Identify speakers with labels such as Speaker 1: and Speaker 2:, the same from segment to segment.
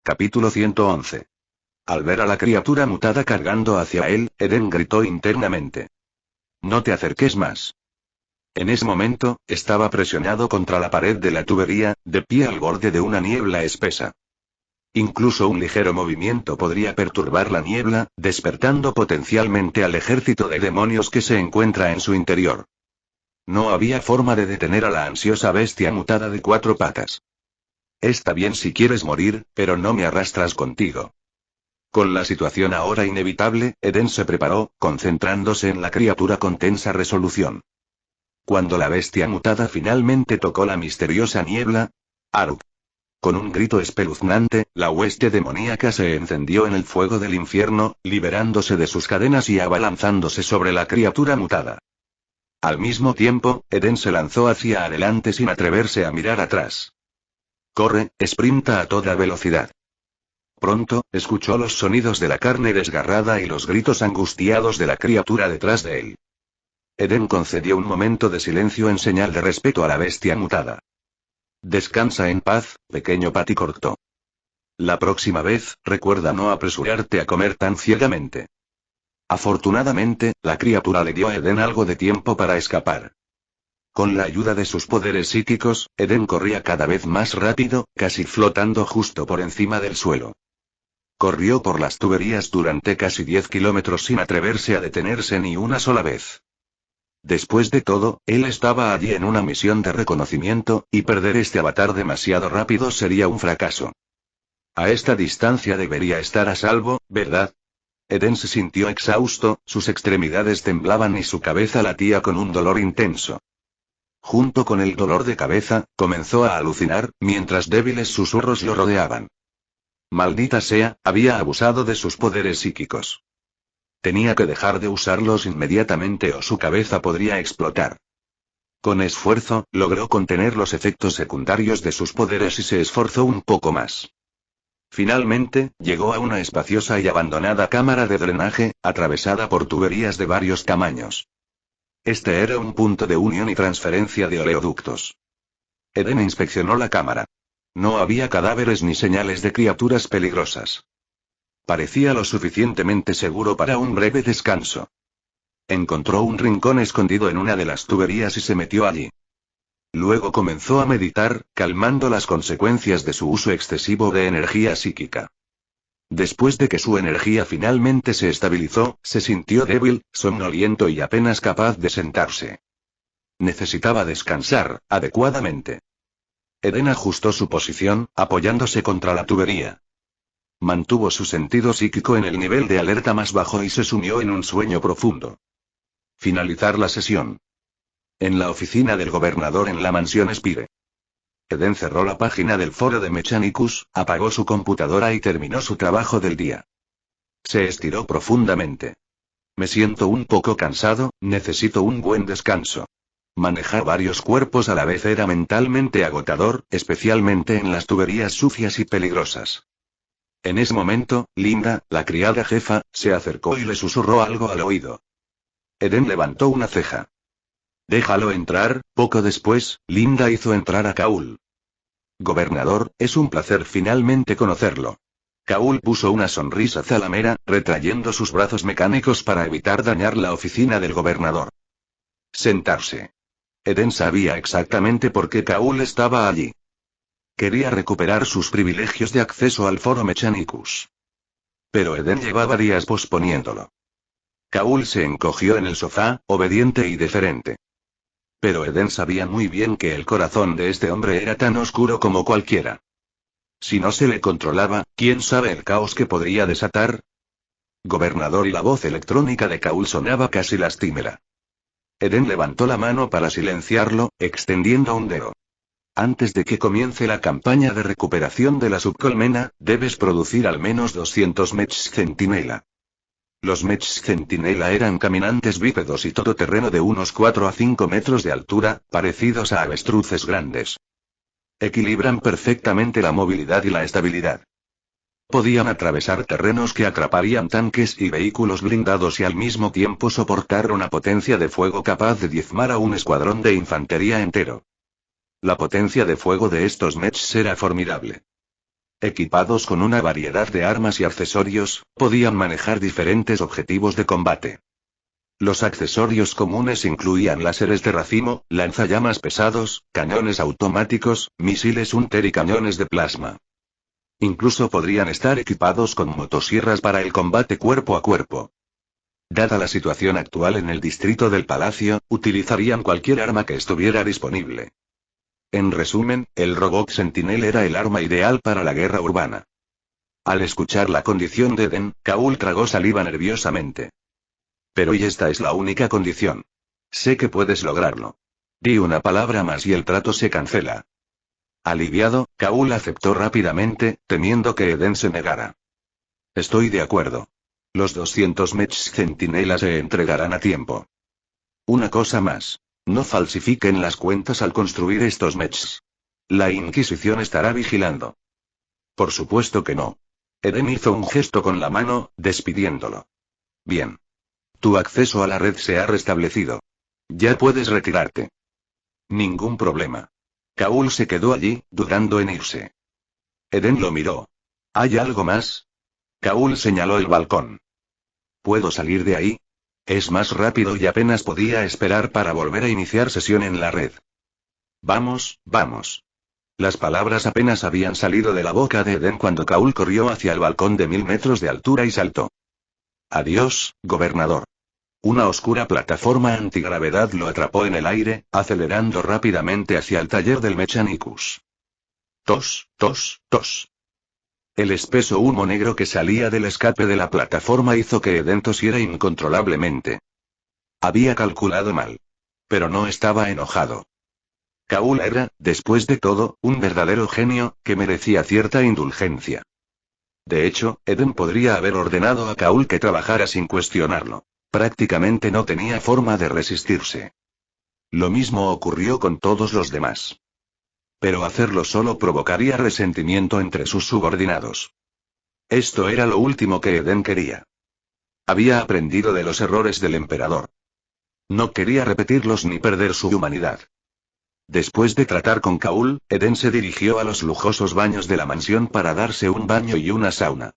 Speaker 1: Capítulo 111. Al ver a la criatura mutada cargando hacia él, Eden gritó internamente. No te acerques más. En ese momento, estaba presionado contra la pared de la tubería, de pie al borde de una niebla espesa. Incluso un ligero movimiento podría perturbar la niebla, despertando potencialmente al ejército de demonios que se encuentra en su interior. No había forma de detener a la ansiosa bestia mutada de 4 patas. Está bien si quieres morir, pero no me arrastras contigo. Con la situación ahora inevitable, Eden se preparó, concentrándose en la criatura con tensa resolución. Cuando la bestia mutada finalmente tocó la misteriosa niebla, ¡Aruk! Con un grito espeluznante, la hueste demoníaca se encendió en el fuego del infierno, liberándose de sus cadenas y abalanzándose sobre la criatura mutada. Al mismo tiempo, Eden se lanzó hacia adelante sin atreverse a mirar atrás. Corre, sprinta a toda velocidad. Pronto, escuchó los sonidos de la carne desgarrada y los gritos angustiados de la criatura detrás de él. Eden concedió un momento de silencio en señal de respeto a la bestia mutada. Descansa en paz, pequeño paticorto. La próxima vez, recuerda no apresurarte a comer tan ciegamente. Afortunadamente, la criatura le dio a Eden algo de tiempo para escapar. Con la ayuda de sus poderes psíquicos, Eden corría cada vez más rápido, casi flotando justo por encima del suelo. Corrió por las tuberías durante casi 10 kilómetros sin atreverse a detenerse ni una sola vez. Después de todo, él estaba allí en una misión de reconocimiento, y perder este avatar demasiado rápido sería un fracaso. A esta distancia debería estar a salvo, ¿verdad? Eden se sintió exhausto, sus extremidades temblaban y su cabeza latía con un dolor intenso. Junto con el dolor de cabeza, comenzó a alucinar, mientras débiles susurros lo rodeaban. Maldita sea, había abusado de sus poderes psíquicos. Tenía que dejar de usarlos inmediatamente o su cabeza podría explotar. Con esfuerzo, logró contener los efectos secundarios de sus poderes y se esforzó un poco más. Finalmente, llegó a una espaciosa y abandonada cámara de drenaje, atravesada por tuberías de varios tamaños. Este era un punto de unión y transferencia de oleoductos. Eden inspeccionó la cámara. No había cadáveres ni señales de criaturas peligrosas. Parecía lo suficientemente seguro para un breve descanso. Encontró un rincón escondido en una de las tuberías y se metió allí. Luego comenzó a meditar, calmando las consecuencias de su uso excesivo de energía psíquica. Después de que su energía finalmente se estabilizó, se sintió débil, somnoliento y apenas capaz de sentarse. Necesitaba descansar, adecuadamente. Eden ajustó su posición, apoyándose contra la tubería. Mantuvo su sentido psíquico en el nivel de alerta más bajo y se sumió en un sueño profundo. Finalizar la sesión. En la oficina del gobernador en la mansión Spire. Eden cerró la página del foro de Mechanicus, apagó su computadora y terminó su trabajo del día. Se estiró profundamente. Me siento un poco cansado, necesito un buen descanso. Manejar varios cuerpos a la vez era mentalmente agotador, especialmente en las tuberías sucias y peligrosas. En ese momento, Linda, la criada jefa, se acercó y le susurró algo al oído. Eden levantó una ceja. Déjalo entrar. Poco después, Linda hizo entrar a Kaul. Gobernador, es un placer finalmente conocerlo. Kaul puso una sonrisa zalamera, retrayendo sus brazos mecánicos para evitar dañar la oficina del gobernador. Sentarse. Eden sabía exactamente por qué Kaul estaba allí. Quería recuperar sus privilegios de acceso al foro Mechanicus. Pero Eden llevaba días posponiéndolo. Kaul se encogió en el sofá, obediente y deferente. Pero Eden sabía muy bien que el corazón de este hombre era tan oscuro como cualquiera. Si no se le controlaba, ¿quién sabe el caos que podría desatar? Gobernador, y la voz electrónica de Kaul sonaba casi lastimera. Eden levantó la mano para silenciarlo, extendiendo un dedo. Antes de que comience la campaña de recuperación de la subcolmena, debes producir al menos 200 mechs centinela. Los mechs centinela eran caminantes bípedos y todoterreno de unos 4 a 5 metros de altura, parecidos a avestruces grandes. Equilibran perfectamente la movilidad y la estabilidad. Podían atravesar terrenos que atraparían tanques y vehículos blindados y al mismo tiempo soportar una potencia de fuego capaz de diezmar a un escuadrón de infantería entero. La potencia de fuego de estos mechs era formidable. equipados con una variedad de armas y accesorios, podían manejar diferentes objetivos de combate. Los accesorios comunes incluían láseres de racimo, lanzallamas pesados, cañones automáticos, misiles Hunter y cañones de plasma. Incluso podrían estar equipados con motosierras para el combate cuerpo a cuerpo. Dada la situación actual en el distrito del palacio, utilizarían cualquier arma que estuviera disponible. En resumen, el robot Sentinel era el arma ideal para la guerra urbana. Al escuchar la condición de Eden, Kaul tragó saliva nerviosamente. Pero y esta es la única condición. Sé que puedes lograrlo. Di una palabra más y el trato se cancela. Aliviado, Kaul aceptó rápidamente, temiendo que Eden se negara. Estoy de acuerdo. Los 200 mechs centinelas se entregarán a tiempo. Una cosa más. No falsifiquen las cuentas al construir estos mechs. La Inquisición estará vigilando. Por supuesto que no. Eden hizo un gesto con la mano, despidiéndolo. Bien. Tu acceso a la red se ha restablecido. Ya puedes retirarte. Ningún problema. Kaul se quedó allí, dudando en irse. Eden lo miró. ¿Hay algo más? Kaul señaló el balcón. ¿Puedo salir de ahí? Es más rápido y apenas podía esperar para volver a iniciar sesión en la red. Vamos, vamos. Las palabras apenas habían salido de la boca de Eden cuando Kaul corrió hacia el balcón de 1000 metros de altura y saltó. Adiós, gobernador. Una oscura plataforma antigravedad lo atrapó en el aire, acelerando rápidamente hacia el taller del Mechanicus. Tos, tos, tos. El espeso humo negro que salía del escape de la plataforma hizo que Eden tosiera incontrolablemente. Había calculado mal. Pero no estaba enojado. Kaul era, después de todo, un verdadero genio, que merecía cierta indulgencia. De hecho, Eden podría haber ordenado a Kaul que trabajara sin cuestionarlo. Prácticamente no tenía forma de resistirse. Lo mismo ocurrió con todos los demás. Pero hacerlo solo provocaría resentimiento entre sus subordinados. Esto era lo último que Eden quería. Había aprendido de los errores del emperador. No quería repetirlos ni perder su humanidad. Después de tratar con Kaul, Eden se dirigió a los lujosos baños de la mansión para darse un baño y una sauna.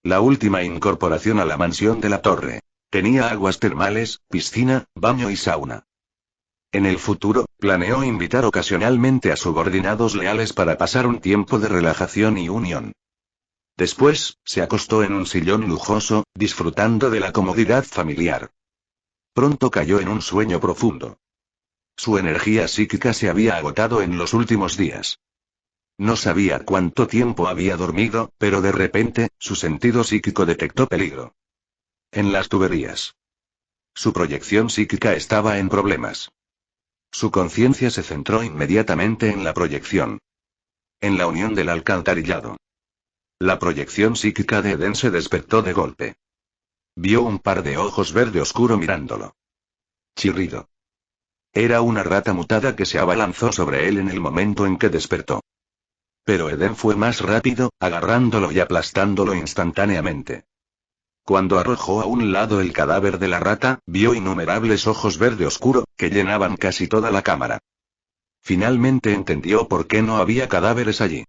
Speaker 1: La última incorporación a la mansión de la torre. Tenía aguas termales, piscina, baño y sauna. En el futuro, planeó invitar ocasionalmente a subordinados leales para pasar un tiempo de relajación y unión. Después, se acostó en un sillón lujoso, disfrutando de la comodidad familiar. Pronto cayó en un sueño profundo. Su energía psíquica se había agotado en los últimos días. No sabía cuánto tiempo había dormido, pero de repente, su sentido psíquico detectó peligro. En las tuberías. Su proyección psíquica estaba en problemas. Su conciencia se centró inmediatamente en la proyección. En la unión del alcantarillado. La proyección psíquica de Eden se despertó de golpe. Vio un par de ojos verde oscuro mirándolo. Chirrido. Era una rata mutada que se abalanzó sobre él en el momento en que despertó. Pero Eden fue más rápido, agarrándolo y aplastándolo instantáneamente. Cuando arrojó a un lado el cadáver de la rata, vio innumerables ojos verde oscuro, que llenaban casi toda la cámara. Finalmente entendió por qué no había cadáveres allí.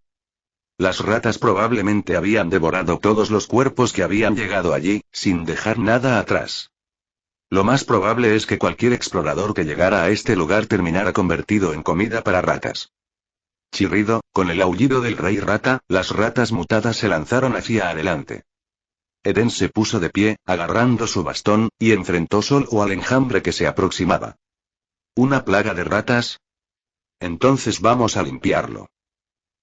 Speaker 1: Las ratas probablemente habían devorado todos los cuerpos que habían llegado allí, sin dejar nada atrás. Lo más probable es que cualquier explorador que llegara a este lugar terminara convertido en comida para ratas. Chirrido, con el aullido del rey rata, las ratas mutadas se lanzaron hacia adelante. Eden se puso de pie, agarrando su bastón, y enfrentó solo al enjambre que se aproximaba. ¿Una plaga de ratas? Entonces vamos a limpiarlo.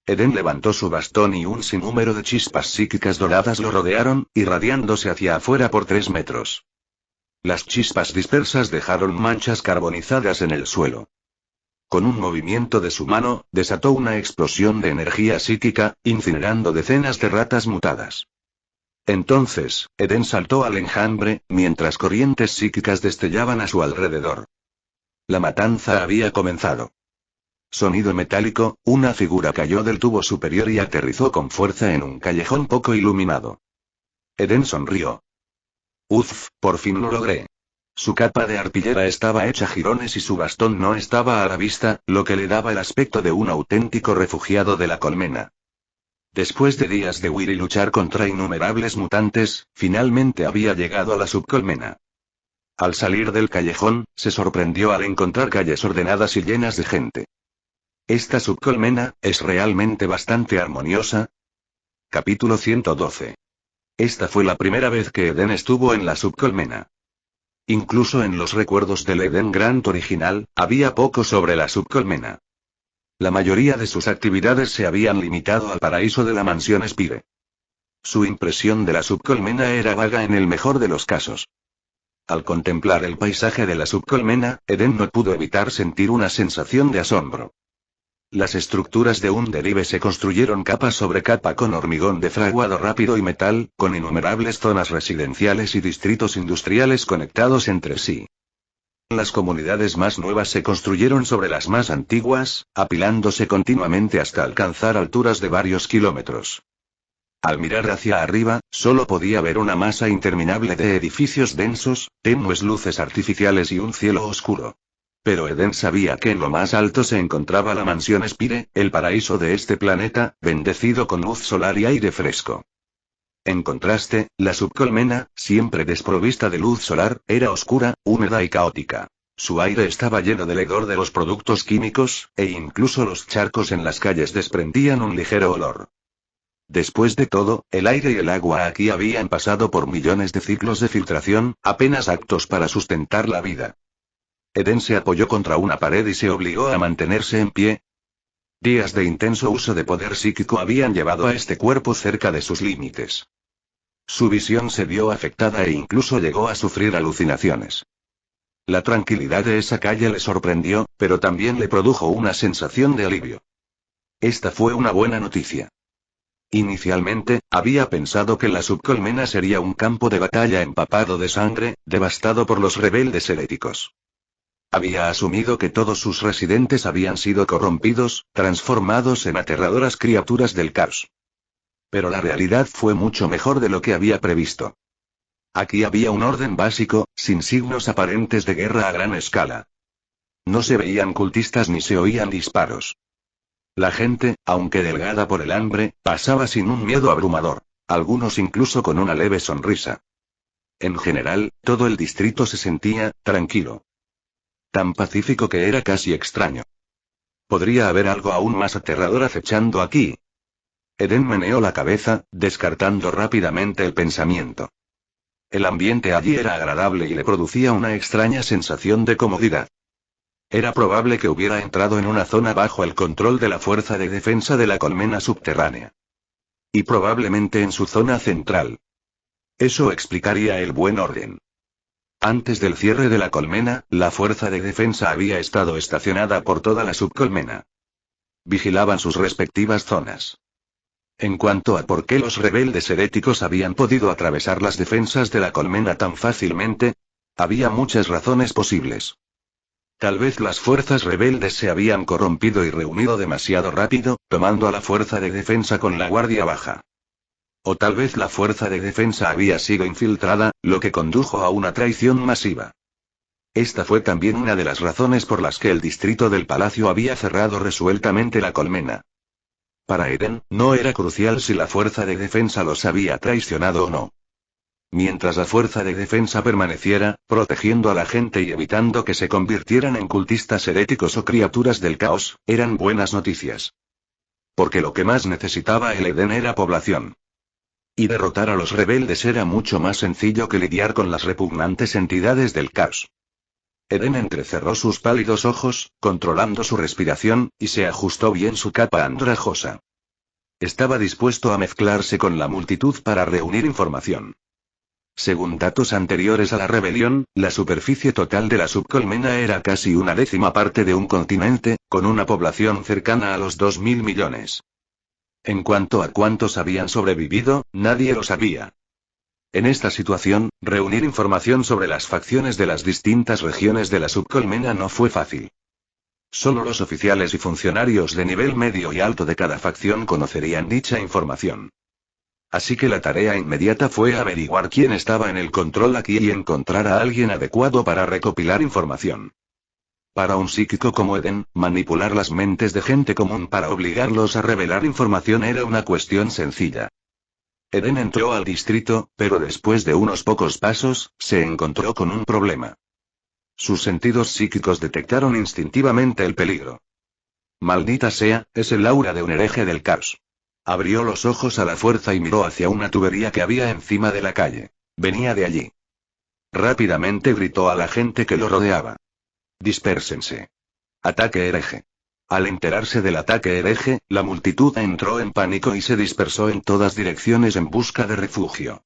Speaker 1: Eden levantó su bastón y un sinnúmero de chispas psíquicas doradas lo rodearon, irradiándose hacia afuera por 3 metros. Las chispas dispersas dejaron manchas carbonizadas en el suelo. Con un movimiento de su mano, desató una explosión de energía psíquica, incinerando decenas de ratas mutadas. Entonces, Eden saltó al enjambre, mientras corrientes psíquicas destellaban a su alrededor. La matanza había comenzado. Sonido metálico, una figura cayó del tubo superior y aterrizó con fuerza en un callejón poco iluminado. Eden sonrió. Uf, por fin lo logré. Su capa de arpillera estaba hecha jirones y su bastón no estaba a la vista, lo que le daba el aspecto de un auténtico refugiado de la colmena. Después de días de huir y luchar contra innumerables mutantes, finalmente había llegado a la subcolmena. Al salir del callejón, se sorprendió al encontrar calles ordenadas y llenas de gente. ¿Esta subcolmena es realmente bastante armoniosa? Capítulo 112. Esta fue la primera vez que Eden estuvo en la subcolmena. Incluso en los recuerdos del Eden Grant original, había poco sobre la subcolmena. La mayoría de sus actividades se habían limitado al paraíso de la mansión Spire. Su impresión de la subcolmena era vaga en el mejor de los casos. Al contemplar el paisaje de la subcolmena, Eden no pudo evitar sentir una sensación de asombro. Las estructuras de un derive se construyeron capa sobre capa con hormigón de fraguado rápido y metal, con innumerables zonas residenciales y distritos industriales conectados entre sí. Las comunidades más nuevas se construyeron sobre las más antiguas, apilándose continuamente hasta alcanzar alturas de varios kilómetros. Al mirar hacia arriba, solo podía ver una masa interminable de edificios densos, tenues luces artificiales y un cielo oscuro. Pero Eden sabía que en lo más alto se encontraba la mansión Spire, el paraíso de este planeta, bendecido con luz solar y aire fresco. En contraste, la subcolmena, siempre desprovista de luz solar, era oscura, húmeda y caótica. Su aire estaba lleno del hedor de los productos químicos, e incluso los charcos en las calles desprendían un ligero olor. Después de todo, el aire y el agua aquí habían pasado por millones de ciclos de filtración, apenas aptos para sustentar la vida. Eden se apoyó contra una pared y se obligó a mantenerse en pie. Días de intenso uso de poder psíquico habían llevado a este cuerpo cerca de sus límites. Su visión se vio afectada e incluso llegó a sufrir alucinaciones. La tranquilidad de esa calle le sorprendió, pero también le produjo una sensación de alivio. Esta fue una buena noticia. Inicialmente, había pensado que la subcolmena sería un campo de batalla empapado de sangre, devastado por los rebeldes heréticos. Había asumido que todos sus residentes habían sido corrompidos, transformados en aterradoras criaturas del caos. Pero la realidad fue mucho mejor de lo que había previsto. Aquí había un orden básico, sin signos aparentes de guerra a gran escala. No se veían cultistas ni se oían disparos. La gente, aunque delgada por el hambre, pasaba sin un miedo abrumador, algunos incluso con una leve sonrisa. En general, todo el distrito se sentía tranquilo. Tan pacífico que era casi extraño. ¿Podría haber algo aún más aterrador acechando aquí? Eden meneó la cabeza, descartando rápidamente el pensamiento. El ambiente allí era agradable y le producía una extraña sensación de comodidad. Era probable que hubiera entrado en una zona bajo el control de la fuerza de defensa de la colmena subterránea. Y probablemente en su zona central. Eso explicaría el buen orden. Antes del cierre de la colmena, la fuerza de defensa había estado estacionada por toda la subcolmena. Vigilaban sus respectivas zonas. En cuanto a por qué los rebeldes heréticos habían podido atravesar las defensas de la colmena tan fácilmente, había muchas razones posibles. Tal vez las fuerzas rebeldes se habían corrompido y reunido demasiado rápido, tomando a la fuerza de defensa con la guardia baja. O tal vez la fuerza de defensa había sido infiltrada, lo que condujo a una traición masiva. Esta fue también una de las razones por las que el distrito del palacio había cerrado resueltamente la colmena. Para Eden, no era crucial si la fuerza de defensa los había traicionado o no. Mientras la fuerza de defensa permaneciera, protegiendo a la gente y evitando que se convirtieran en cultistas heréticos o criaturas del caos, eran buenas noticias. Porque lo que más necesitaba el Eden era población. Y derrotar a los rebeldes era mucho más sencillo que lidiar con las repugnantes entidades del caos. Eden entrecerró sus pálidos ojos, controlando su respiración, y se ajustó bien su capa andrajosa. Estaba dispuesto a mezclarse con la multitud para reunir información. Según datos anteriores a la rebelión, la superficie total de la subcolmena era casi una décima parte de un continente, con una población cercana a los 2.000 millones. En cuanto a cuántos habían sobrevivido, nadie lo sabía. En esta situación, reunir información sobre las facciones de las distintas regiones de la subcolmena no fue fácil. Solo los oficiales y funcionarios de nivel medio y alto de cada facción conocerían dicha información. Así que la tarea inmediata fue averiguar quién estaba en el control aquí y encontrar a alguien adecuado para recopilar información. Para un psíquico como Eden, manipular las mentes de gente común para obligarlos a revelar información era una cuestión sencilla. Eden entró al distrito, pero después de unos pocos pasos, se encontró con un problema. Sus sentidos psíquicos detectaron instintivamente el peligro. Maldita sea, es el aura de un hereje del caos. Abrió los ojos a la fuerza y miró hacia una tubería que había encima de la calle. Venía de allí. Rápidamente gritó a la gente que lo rodeaba. Dispérsense. Ataque hereje. Al enterarse del ataque hereje, la multitud entró en pánico y se dispersó en todas direcciones en busca de refugio.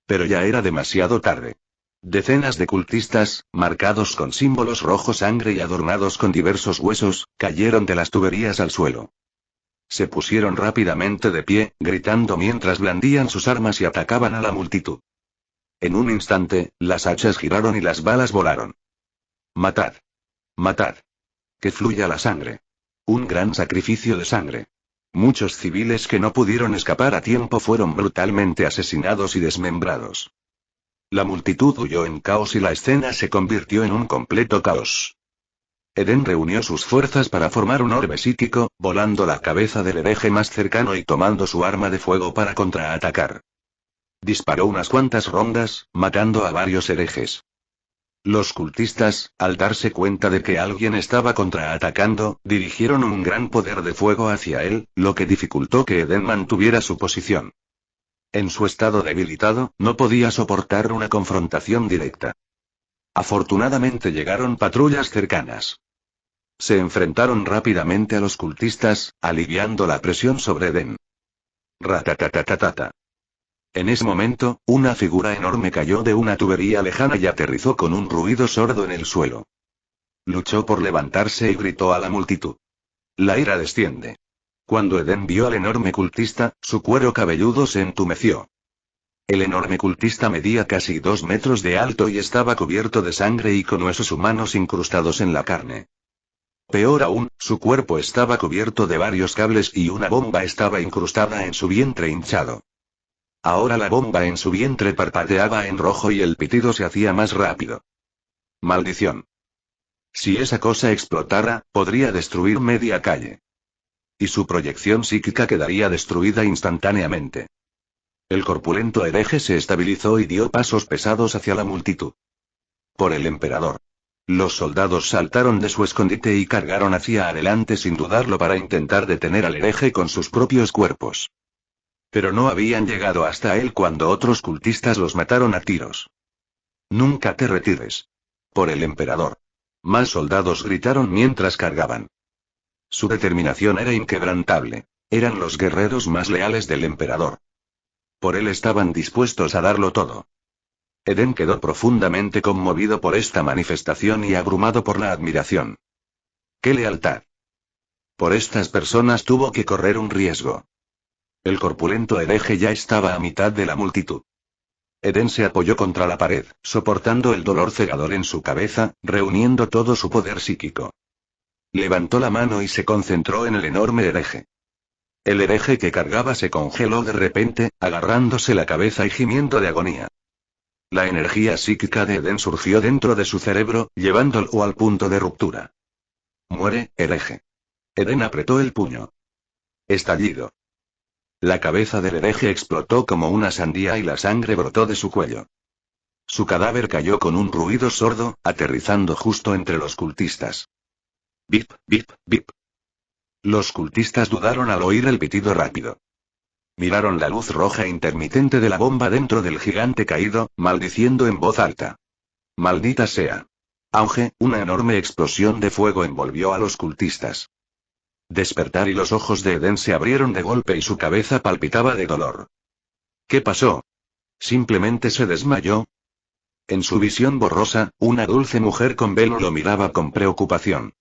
Speaker 1: Pero ya era demasiado tarde. Decenas de cultistas, marcados con símbolos rojo sangre y adornados con diversos huesos, cayeron de las tuberías al suelo. Se pusieron rápidamente de pie, gritando mientras blandían sus armas y atacaban a la multitud. En un instante, las hachas giraron y las balas volaron. Matad. Matad. Que fluya la sangre. Un gran sacrificio de sangre. Muchos civiles que no pudieron escapar a tiempo fueron brutalmente asesinados y desmembrados. La multitud huyó en caos y la escena se convirtió en un completo caos. Eden reunió sus fuerzas para formar un orbe psíquico, volando la cabeza del hereje más cercano y tomando su arma de fuego para contraatacar. Disparó unas cuantas rondas, matando a varios herejes. Los cultistas, al darse cuenta de que alguien estaba contraatacando, dirigieron un gran poder de fuego hacia él, lo que dificultó que Eden mantuviera su posición. En su estado debilitado, no podía soportar una confrontación directa. Afortunadamente llegaron patrullas cercanas. Se enfrentaron rápidamente a los cultistas, aliviando la presión sobre Eden. Ratatatatata. En ese momento, una figura enorme cayó de una tubería lejana y aterrizó con un ruido sordo en el suelo. Luchó por levantarse y gritó a la multitud. La ira desciende. Cuando Eden vio al enorme cultista, su cuero cabelludo se entumeció. El enorme cultista medía casi 2 metros de alto y estaba cubierto de sangre y con huesos humanos incrustados en la carne. Peor aún, su cuerpo estaba cubierto de varios cables y una bomba estaba incrustada en su vientre hinchado. Ahora la bomba en su vientre parpadeaba en rojo y el pitido se hacía más rápido. Maldición. Si esa cosa explotara, podría destruir media calle. Y su proyección psíquica quedaría destruida instantáneamente. El corpulento hereje se estabilizó y dio pasos pesados hacia la multitud. Por el emperador. Los soldados saltaron de su escondite y cargaron hacia adelante sin dudarlo para intentar detener al hereje con sus propios cuerpos. Pero no habían llegado hasta él cuando otros cultistas los mataron a tiros. Nunca te retires. Por el emperador. Más soldados gritaron mientras cargaban. Su determinación era inquebrantable. Eran los guerreros más leales del emperador. Por él estaban dispuestos a darlo todo. Eden quedó profundamente conmovido por esta manifestación y abrumado por la admiración. ¡Qué lealtad! Por estas personas tuvo que correr un riesgo. El corpulento hereje ya estaba a mitad de la multitud. Eden se apoyó contra la pared, soportando el dolor cegador en su cabeza, reuniendo todo su poder psíquico. Levantó la mano y se concentró en el enorme hereje. El hereje que cargaba se congeló de repente, agarrándose la cabeza y gimiendo de agonía. La energía psíquica de Eden surgió dentro de su cerebro, llevándolo al punto de ruptura. Muere, hereje. Eden apretó el puño. Estallido. La cabeza del hereje explotó como una sandía y la sangre brotó de su cuello. Su cadáver cayó con un ruido sordo, aterrizando justo entre los cultistas. Bip, bip, bip. Los cultistas dudaron al oír el pitido rápido. Miraron la luz roja intermitente de la bomba dentro del gigante caído, maldiciendo en voz alta. Maldita sea. Auge, una enorme explosión de fuego envolvió a los cultistas. Despertar y los ojos de Eden se abrieron de golpe y su cabeza palpitaba de dolor. ¿Qué pasó? ¿Simplemente se desmayó? En su visión borrosa, una dulce mujer con velo lo miraba con preocupación.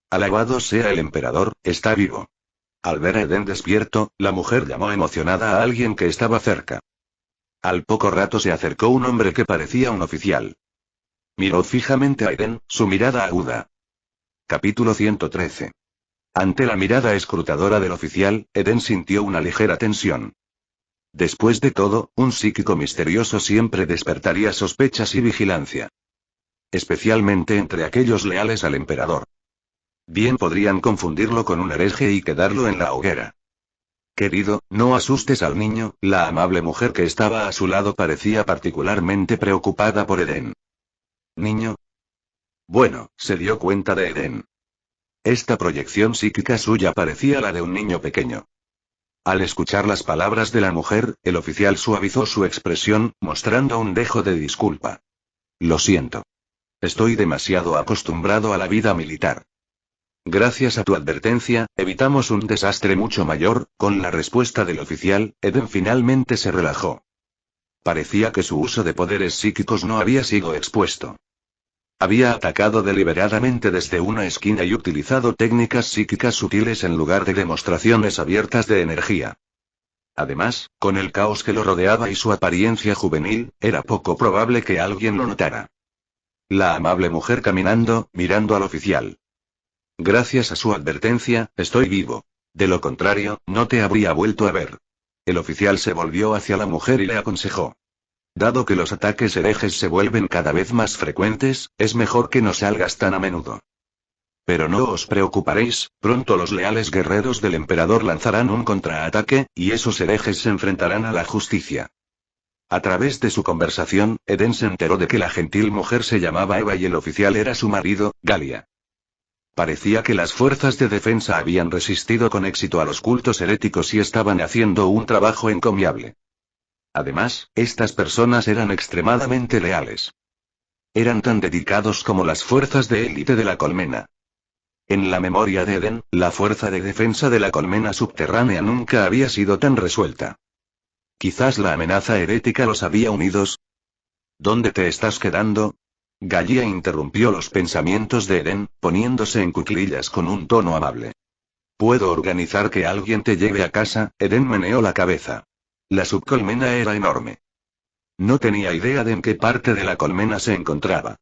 Speaker 1: Alabado sea el emperador, está vivo. Al ver a Eden despierto, la mujer llamó emocionada a alguien que estaba cerca. Al poco rato se acercó un hombre que parecía un oficial. Miró fijamente a Eden, su mirada aguda. Capítulo 113. Ante la mirada escrutadora del oficial, Eden sintió una ligera tensión. Después de todo, un psíquico misterioso siempre despertaría sospechas y vigilancia. especialmente entre aquellos leales al emperador. Bien podrían confundirlo con un hereje y quedarlo en la hoguera. Querido, no asustes al niño. La amable mujer que estaba a su lado parecía particularmente preocupada por Eden. ¿Niño? Bueno, se dio cuenta de Eden. Esta proyección psíquica suya parecía la de un niño pequeño. Al escuchar las palabras de la mujer, el oficial suavizó su expresión, mostrando un dejo de disculpa. Lo siento. Estoy demasiado acostumbrado a la vida militar. Gracias a tu advertencia, evitamos un desastre mucho mayor. Con la respuesta del oficial, Eden finalmente se relajó. Parecía que su uso de poderes psíquicos no había sido expuesto. Había atacado deliberadamente desde una esquina y utilizado técnicas psíquicas sutiles en lugar de demostraciones abiertas de energía. Además, con el caos que lo rodeaba y su apariencia juvenil, era poco probable que alguien lo notara. La amable mujer caminando, mirando al oficial. Gracias a su advertencia, estoy vivo. De lo contrario, no te habría vuelto a ver. El oficial se volvió hacia la mujer y le aconsejó. Dado que los ataques herejes se vuelven cada vez más frecuentes, es mejor que no salgas tan a menudo. Pero no os preocuparéis, pronto los leales guerreros del emperador lanzarán un contraataque, y esos herejes se enfrentarán a la justicia. A través de su conversación, Eden se enteró de que la gentil mujer se llamaba Eva y el oficial era su marido, Galia. Parecía que las fuerzas de defensa habían resistido con éxito a los cultos heréticos y estaban haciendo un trabajo encomiable. Además, estas personas eran extremadamente leales. Eran tan dedicados como las fuerzas de élite de la colmena. En la memoria de Eden, la fuerza de defensa de la colmena subterránea nunca había sido tan resuelta. Quizás la amenaza herética los había unidos. ¿Dónde te estás quedando? Galia interrumpió los pensamientos de Eden, poniéndose en cuclillas con un tono amable. ¿Puedo organizar que alguien te lleve a casa? Eden meneó la cabeza. La subcolmena era enorme. No tenía idea de en qué parte de la colmena se encontraba.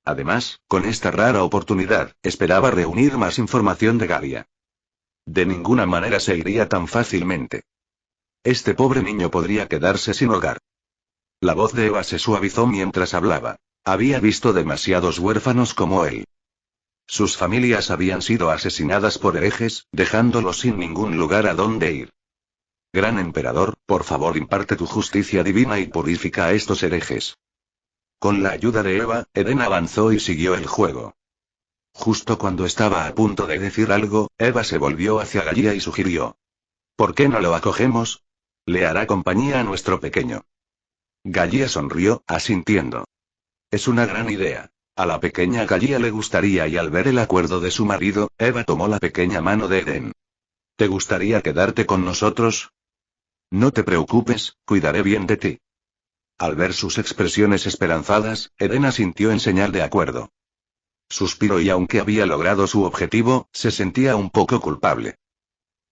Speaker 1: Además, con esta rara oportunidad, esperaba reunir más información de Galia. De ninguna manera se iría tan fácilmente. Este pobre niño podría quedarse sin hogar. La voz de Eva se suavizó mientras hablaba. Había visto demasiados huérfanos como él. Sus familias habían sido asesinadas por herejes, dejándolos sin ningún lugar a donde ir. Gran emperador, por favor imparte tu justicia divina y purifica a estos herejes. Con la ayuda de Eva, Eden avanzó y siguió el juego. Justo cuando estaba a punto de decir algo, Eva se volvió hacia Galia y sugirió. ¿Por qué no lo acogemos? Le hará compañía a nuestro pequeño. Galia sonrió, asintiendo. Es una gran idea. A la pequeña Galia le gustaría y al ver el acuerdo de su marido, Eva tomó la pequeña mano de Eden. ¿Te gustaría quedarte con nosotros? No te preocupes, cuidaré bien de ti. Al ver sus expresiones esperanzadas, Eden asintió en señal de acuerdo. Suspiró y aunque había logrado su objetivo, se sentía un poco culpable.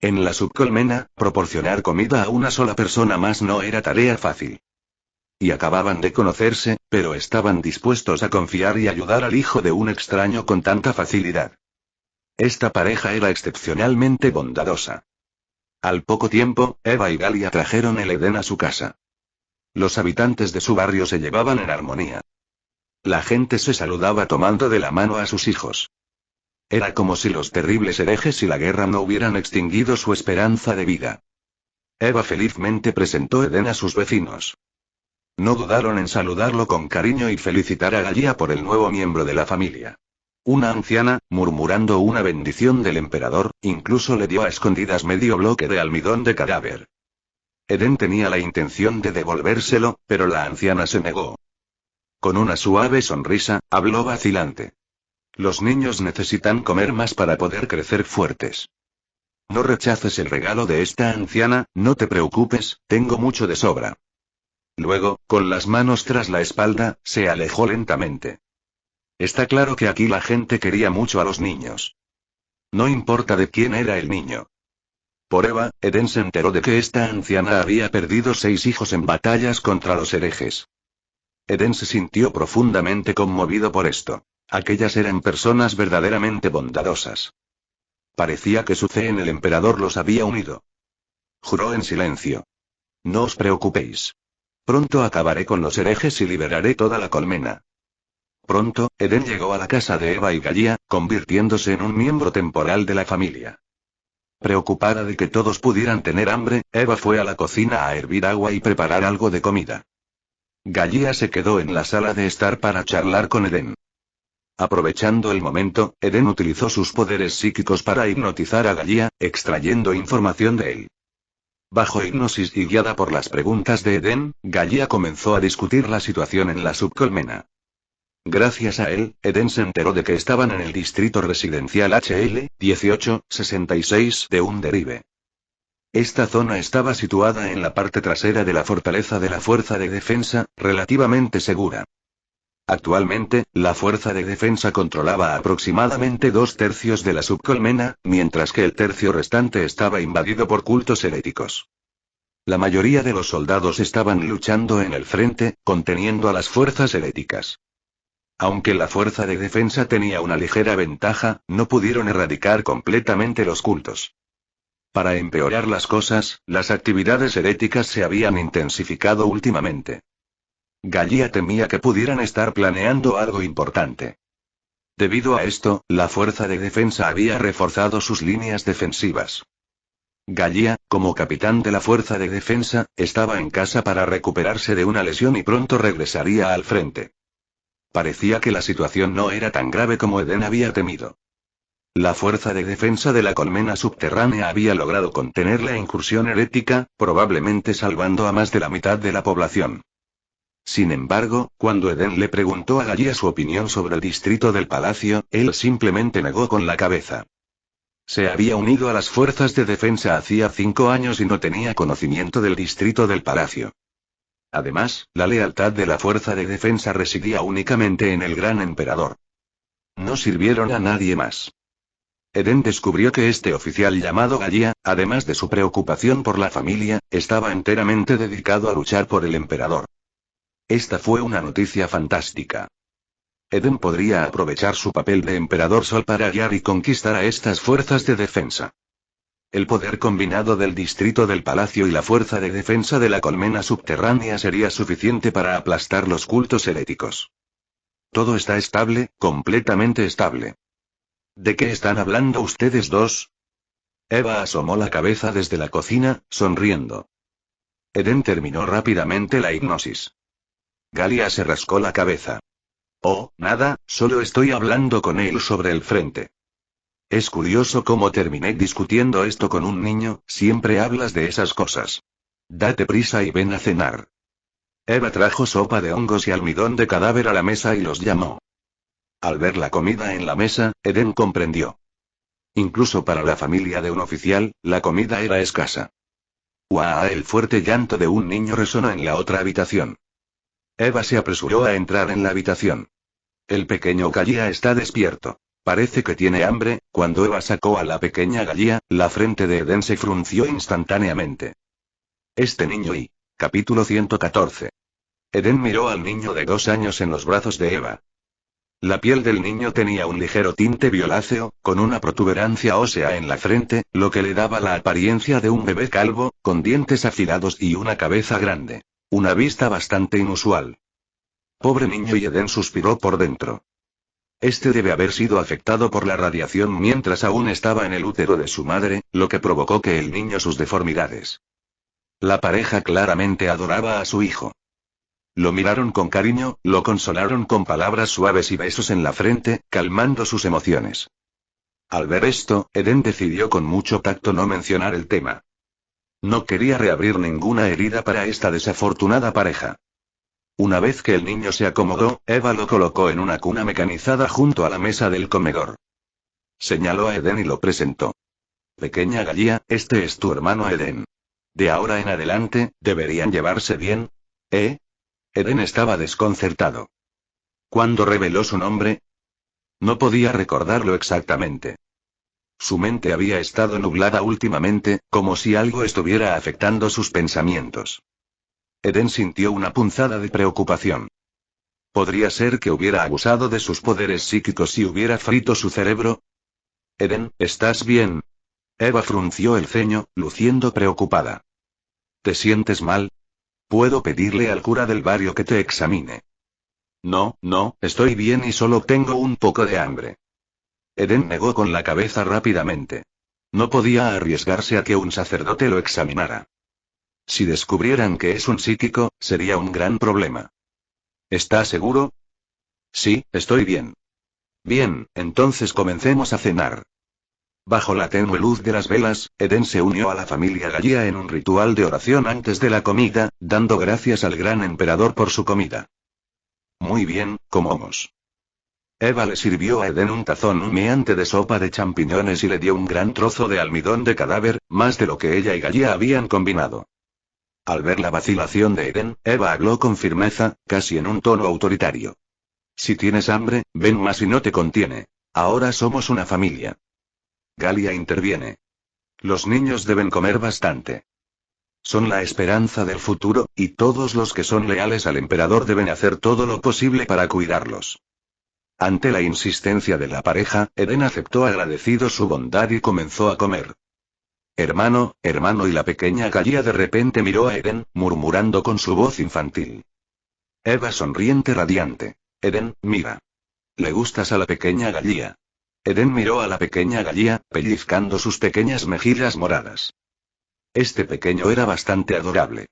Speaker 1: En la subcolmena, proporcionar comida a una sola persona más no era tarea fácil. Y acababan de conocerse, pero estaban dispuestos a confiar y ayudar al hijo de un extraño con tanta facilidad. Esta pareja era excepcionalmente bondadosa. Al poco tiempo, Eva y Galia trajeron el Eden a su casa. Los habitantes de su barrio se llevaban en armonía. La gente se saludaba tomando de la mano a sus hijos. Era como si los terribles herejes y la guerra no hubieran extinguido su esperanza de vida. Eva felizmente presentó Eden a sus vecinos. No dudaron en saludarlo con cariño y felicitar a Galia por el nuevo miembro de la familia. Una anciana, murmurando una bendición del emperador, incluso le dio a escondidas medio bloque de almidón de cadáver. Eden tenía la intención de devolvérselo, pero la anciana se negó. Con una suave sonrisa, habló vacilante. Los niños necesitan comer más para poder crecer fuertes. No rechaces el regalo de esta anciana, no te preocupes, tengo mucho de sobra. Luego, con las manos tras la espalda, se alejó lentamente. Está claro que aquí la gente quería mucho a los niños. No importa de quién era el niño. Por Eva, Eden se enteró de que esta anciana había perdido 6 hijos en batallas contra los herejes. Eden se sintió profundamente conmovido por esto. Aquellas eran personas verdaderamente bondadosas. Parecía que su fe en el emperador los había unido. Juró en silencio. No os preocupéis. Pronto acabaré con los herejes y liberaré toda la colmena. Pronto, Eden llegó a la casa de Eva y Gaia, convirtiéndose en un miembro temporal de la familia. Preocupada de que todos pudieran tener hambre, Eva fue a la cocina a hervir agua y preparar algo de comida. Gaia se quedó en la sala de estar para charlar con Eden. Aprovechando el momento, Eden utilizó sus poderes psíquicos para hipnotizar a Gaia, extrayendo información de él. Bajo hipnosis y guiada por las preguntas de Eden, Gaia comenzó a discutir la situación en la subcolmena. Gracias a él, Eden se enteró de que estaban en el distrito residencial HL 1866 de Underive. Esta zona estaba situada en la parte trasera de la fortaleza de la Fuerza de Defensa, relativamente segura. Actualmente, la Fuerza de Defensa controlaba aproximadamente 2/3 de la subcolmena, mientras que el tercio restante estaba invadido por cultos heréticos. La mayoría de los soldados estaban luchando en el frente, conteniendo a las fuerzas heréticas. Aunque la Fuerza de Defensa tenía una ligera ventaja, no pudieron erradicar completamente los cultos. Para empeorar las cosas, las actividades heréticas se habían intensificado últimamente. Gaia temía que pudieran estar planeando algo importante. Debido a esto, la Fuerza de Defensa había reforzado sus líneas defensivas. Gaia, como capitán de la Fuerza de Defensa, estaba en casa para recuperarse de una lesión y pronto regresaría al frente. Parecía que la situación no era tan grave como Eden había temido. La Fuerza de Defensa de la colmena subterránea había logrado contener la incursión herética, probablemente salvando a más de la mitad de la población. Sin embargo, cuando Eden le preguntó a Gaia su opinión sobre el distrito del palacio, él simplemente negó con la cabeza. Se había unido a las fuerzas de defensa hacía 5 años y no tenía conocimiento del distrito del palacio. Además, la lealtad de la Fuerza de Defensa residía únicamente en el Gran Emperador. No sirvieron a nadie más. Eden descubrió que este oficial llamado Gaia, además de su preocupación por la familia, estaba enteramente dedicado a luchar por el emperador. Esta fue una noticia fantástica. Eden podría aprovechar su papel de emperador Sol para guiar y conquistar a estas fuerzas de defensa. El poder combinado del distrito del palacio y la fuerza de defensa de la colmena subterránea sería suficiente para aplastar los cultos heréticos. Todo está estable, completamente estable. ¿De qué están hablando ustedes dos? Eva asomó la cabeza desde la cocina, sonriendo. Eden terminó rápidamente la hipnosis. Gaia se rascó la cabeza. Oh, nada, solo estoy hablando con él sobre el frente. Es curioso cómo terminé discutiendo esto con un niño, siempre hablas de esas cosas. Date prisa y ven a cenar. Eva trajo sopa de hongos y almidón de cadáver a la mesa y los llamó. Al ver la comida en la mesa, Eden comprendió. Incluso para la familia de un oficial, la comida era escasa. ¡Guau! El fuerte llanto de un niño resonó en la otra habitación. Eva se apresuró a entrar en la habitación. El pequeño Gaia está despierto. Parece que tiene hambre. Cuando Eva sacó a la pequeña Gaia, la frente de Eden se frunció instantáneamente. Este niño y... Capítulo 114. Eden miró al niño de 2 años en los brazos de Eva. La piel del niño tenía un ligero tinte violáceo, con una protuberancia ósea en la frente, lo que le daba la apariencia de un bebé calvo, con dientes afilados y una cabeza grande. Una vista bastante inusual. Pobre niño, y Eden suspiró por dentro. Este debe haber sido afectado por la radiación mientras aún estaba en el útero de su madre, lo que provocó que el niño sus deformidades. La pareja claramente adoraba a su hijo. Lo miraron con cariño, lo consolaron con palabras suaves y besos en la frente, calmando sus emociones. Al ver esto, Eden decidió con mucho tacto no mencionar el tema. No quería reabrir ninguna herida para esta desafortunada pareja. Una vez que el niño se acomodó, Eva lo colocó en una cuna mecanizada junto a la mesa del comedor. Señaló a Eden y lo presentó. Pequeña Gaia, este es tu hermano Eden. De ahora en adelante, ¿deberían llevarse bien? ¿Eh? Eden estaba desconcertado. ¿Cuándo reveló su nombre? No podía recordarlo exactamente. Su mente había estado nublada últimamente, como si algo estuviera afectando sus pensamientos. Eden sintió una punzada de preocupación. ¿Podría ser que hubiera abusado de sus poderes psíquicos y hubiera frito su cerebro? Eden, ¿estás bien? Eva frunció el ceño, luciendo preocupada. ¿Te sientes mal? Puedo pedirle al cura del barrio que te examine. No, no, estoy bien y solo tengo un poco de hambre. Eden negó con la cabeza rápidamente. No podía arriesgarse a que un sacerdote lo examinara. Si descubrieran que es un psíquico, sería un gran problema. ¿Está seguro? Sí, estoy bien. Bien, entonces comencemos a cenar. Bajo la tenue luz de las velas, Eden se unió a la familia Galia en un ritual de oración antes de la comida, dando gracias al gran emperador por su comida. Muy bien, comamos. Eva le sirvió a Eden un tazón humeante de sopa de champiñones y le dio un gran trozo de almidón de cadáver, más de lo que ella y Galia habían combinado. Al ver la vacilación de Eden, Eva habló con firmeza, casi en un tono autoritario. Si tienes hambre, ven más y no te contiene. Ahora somos una familia. Galia interviene. Los niños deben comer bastante. Son la esperanza del futuro, y todos los que son leales al emperador deben hacer todo lo posible para cuidarlos. Ante la insistencia de la pareja, Eden aceptó agradecido su bondad y comenzó a comer. Hermano, hermano, y la pequeña Galia de repente miró a Eden, murmurando con su voz infantil. Eva sonriente radiante. Eden, mira. ¿Le gustas a la pequeña Galia? Eden miró a la pequeña Galia, pellizcando sus pequeñas mejillas moradas. Este pequeño era bastante adorable.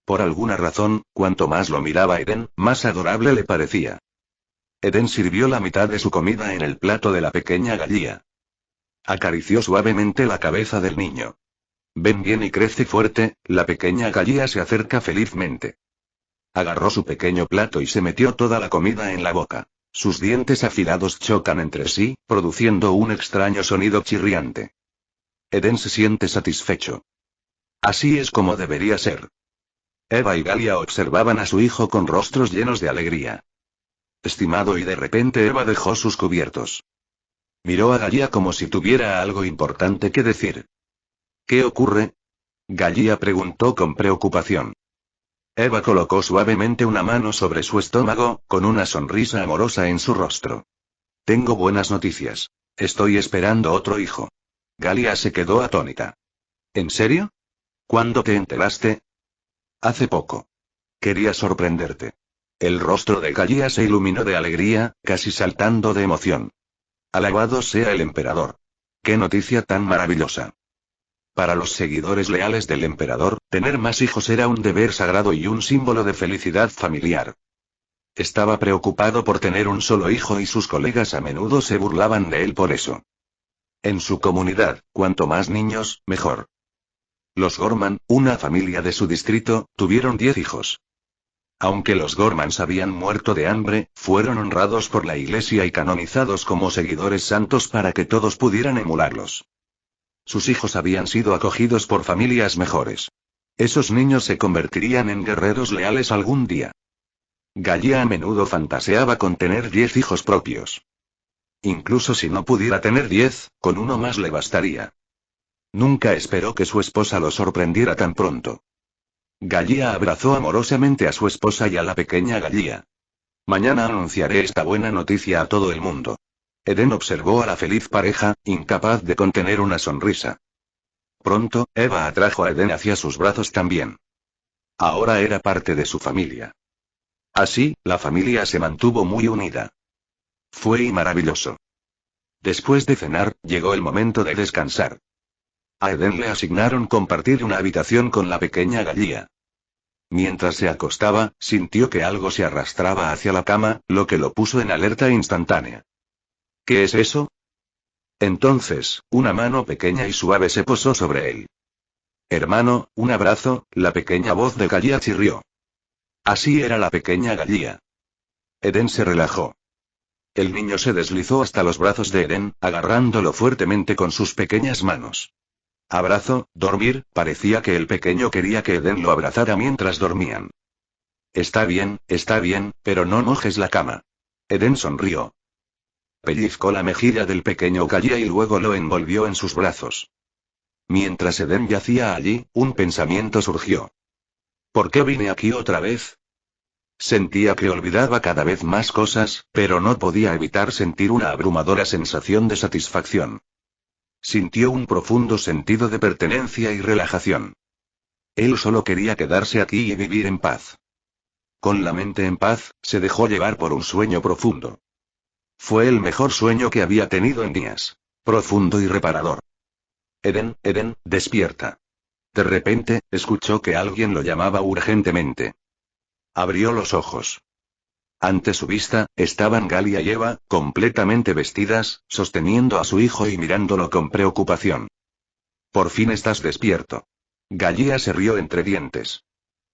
Speaker 1: Por alguna razón, cuanto más lo miraba Eden, más adorable le parecía. Eden sirvió la mitad de su comida en el plato de la pequeña Galia. Acarició suavemente la cabeza del niño. Ven bien y crece fuerte, la pequeña Galia se acerca felizmente. Agarró su pequeño plato y se metió toda la comida en la boca. Sus dientes afilados chocan entre sí, produciendo un extraño sonido chirriante. Eden se siente satisfecho. Así es como debería ser. Eva y Galia observaban a su hijo con rostros llenos de alegría. Estimado, y de repente Eva dejó sus cubiertos. Miró a Galia como si tuviera algo importante que decir. ¿Qué ocurre? Galia preguntó con preocupación. Eva colocó suavemente una mano sobre su estómago, con una sonrisa amorosa en su rostro. Tengo buenas noticias. Estoy esperando otro hijo. Galia se quedó atónita. ¿En serio? ¿Cuándo te enteraste? Hace poco. Quería sorprenderte. El rostro de Galia se iluminó de alegría, casi saltando de emoción. Alabado sea el emperador. ¡Qué noticia tan maravillosa! Para los seguidores leales del emperador, tener más hijos era un deber sagrado y un símbolo de felicidad familiar. Estaba preocupado por tener un solo hijo y sus colegas a menudo se burlaban de él por eso. En su comunidad, cuanto más niños, mejor. Los Gorman, una familia de su distrito, tuvieron 10 hijos. Aunque los Gormans habían muerto de hambre, fueron honrados por la iglesia y canonizados como seguidores santos para que todos pudieran emularlos. Sus hijos habían sido acogidos por familias mejores. Esos niños se convertirían en guerreros leales algún día. Galia a menudo fantaseaba con tener 10 hijos propios. Incluso si no pudiera tener 10, con uno más le bastaría. Nunca esperó que su esposa lo sorprendiera tan pronto. Galia abrazó amorosamente a su esposa y a la pequeña Galia. Mañana anunciaré esta buena noticia a todo el mundo. Eden observó a la feliz pareja, incapaz de contener una sonrisa. Pronto, Eva atrajo a Eden hacia sus brazos también. Ahora era parte de su familia. Así, la familia se mantuvo muy unida. Fue maravilloso. Después de cenar, llegó el momento de descansar. A Eden le asignaron compartir una habitación con la pequeña Galia. Mientras se acostaba, sintió que algo se arrastraba hacia la cama, lo que lo puso en alerta instantánea. ¿Qué es eso? Entonces, una mano pequeña y suave se posó sobre él. Hermano, un abrazo, la pequeña voz de Galia chirrió. Así era la pequeña Galia. Eden se relajó. El niño se deslizó hasta los brazos de Eden, agarrándolo fuertemente con sus pequeñas manos. Abrazo, dormir, parecía que el pequeño quería que Eden lo abrazara mientras dormían. Está bien, pero no mojes la cama. Eden sonrió. Pellizcó la mejilla del pequeño Galia y luego lo envolvió en sus brazos. Mientras Eden yacía allí, un pensamiento surgió. ¿Por qué vine aquí otra vez? Sentía que olvidaba cada vez más cosas, pero no podía evitar sentir una abrumadora sensación de satisfacción. Sintió un profundo sentido de pertenencia y relajación. Él solo quería quedarse aquí y vivir en paz. Con la mente en paz, se dejó llevar por un sueño profundo. Fue el mejor sueño que había tenido en días. Profundo y reparador. Eden, Eden, despierta. De repente, escuchó que alguien lo llamaba urgentemente. Abrió los ojos. Ante su vista, estaban Galia y Eva, completamente vestidas, sosteniendo a su hijo y mirándolo con preocupación. Por fin estás despierto. Galia se rió entre dientes.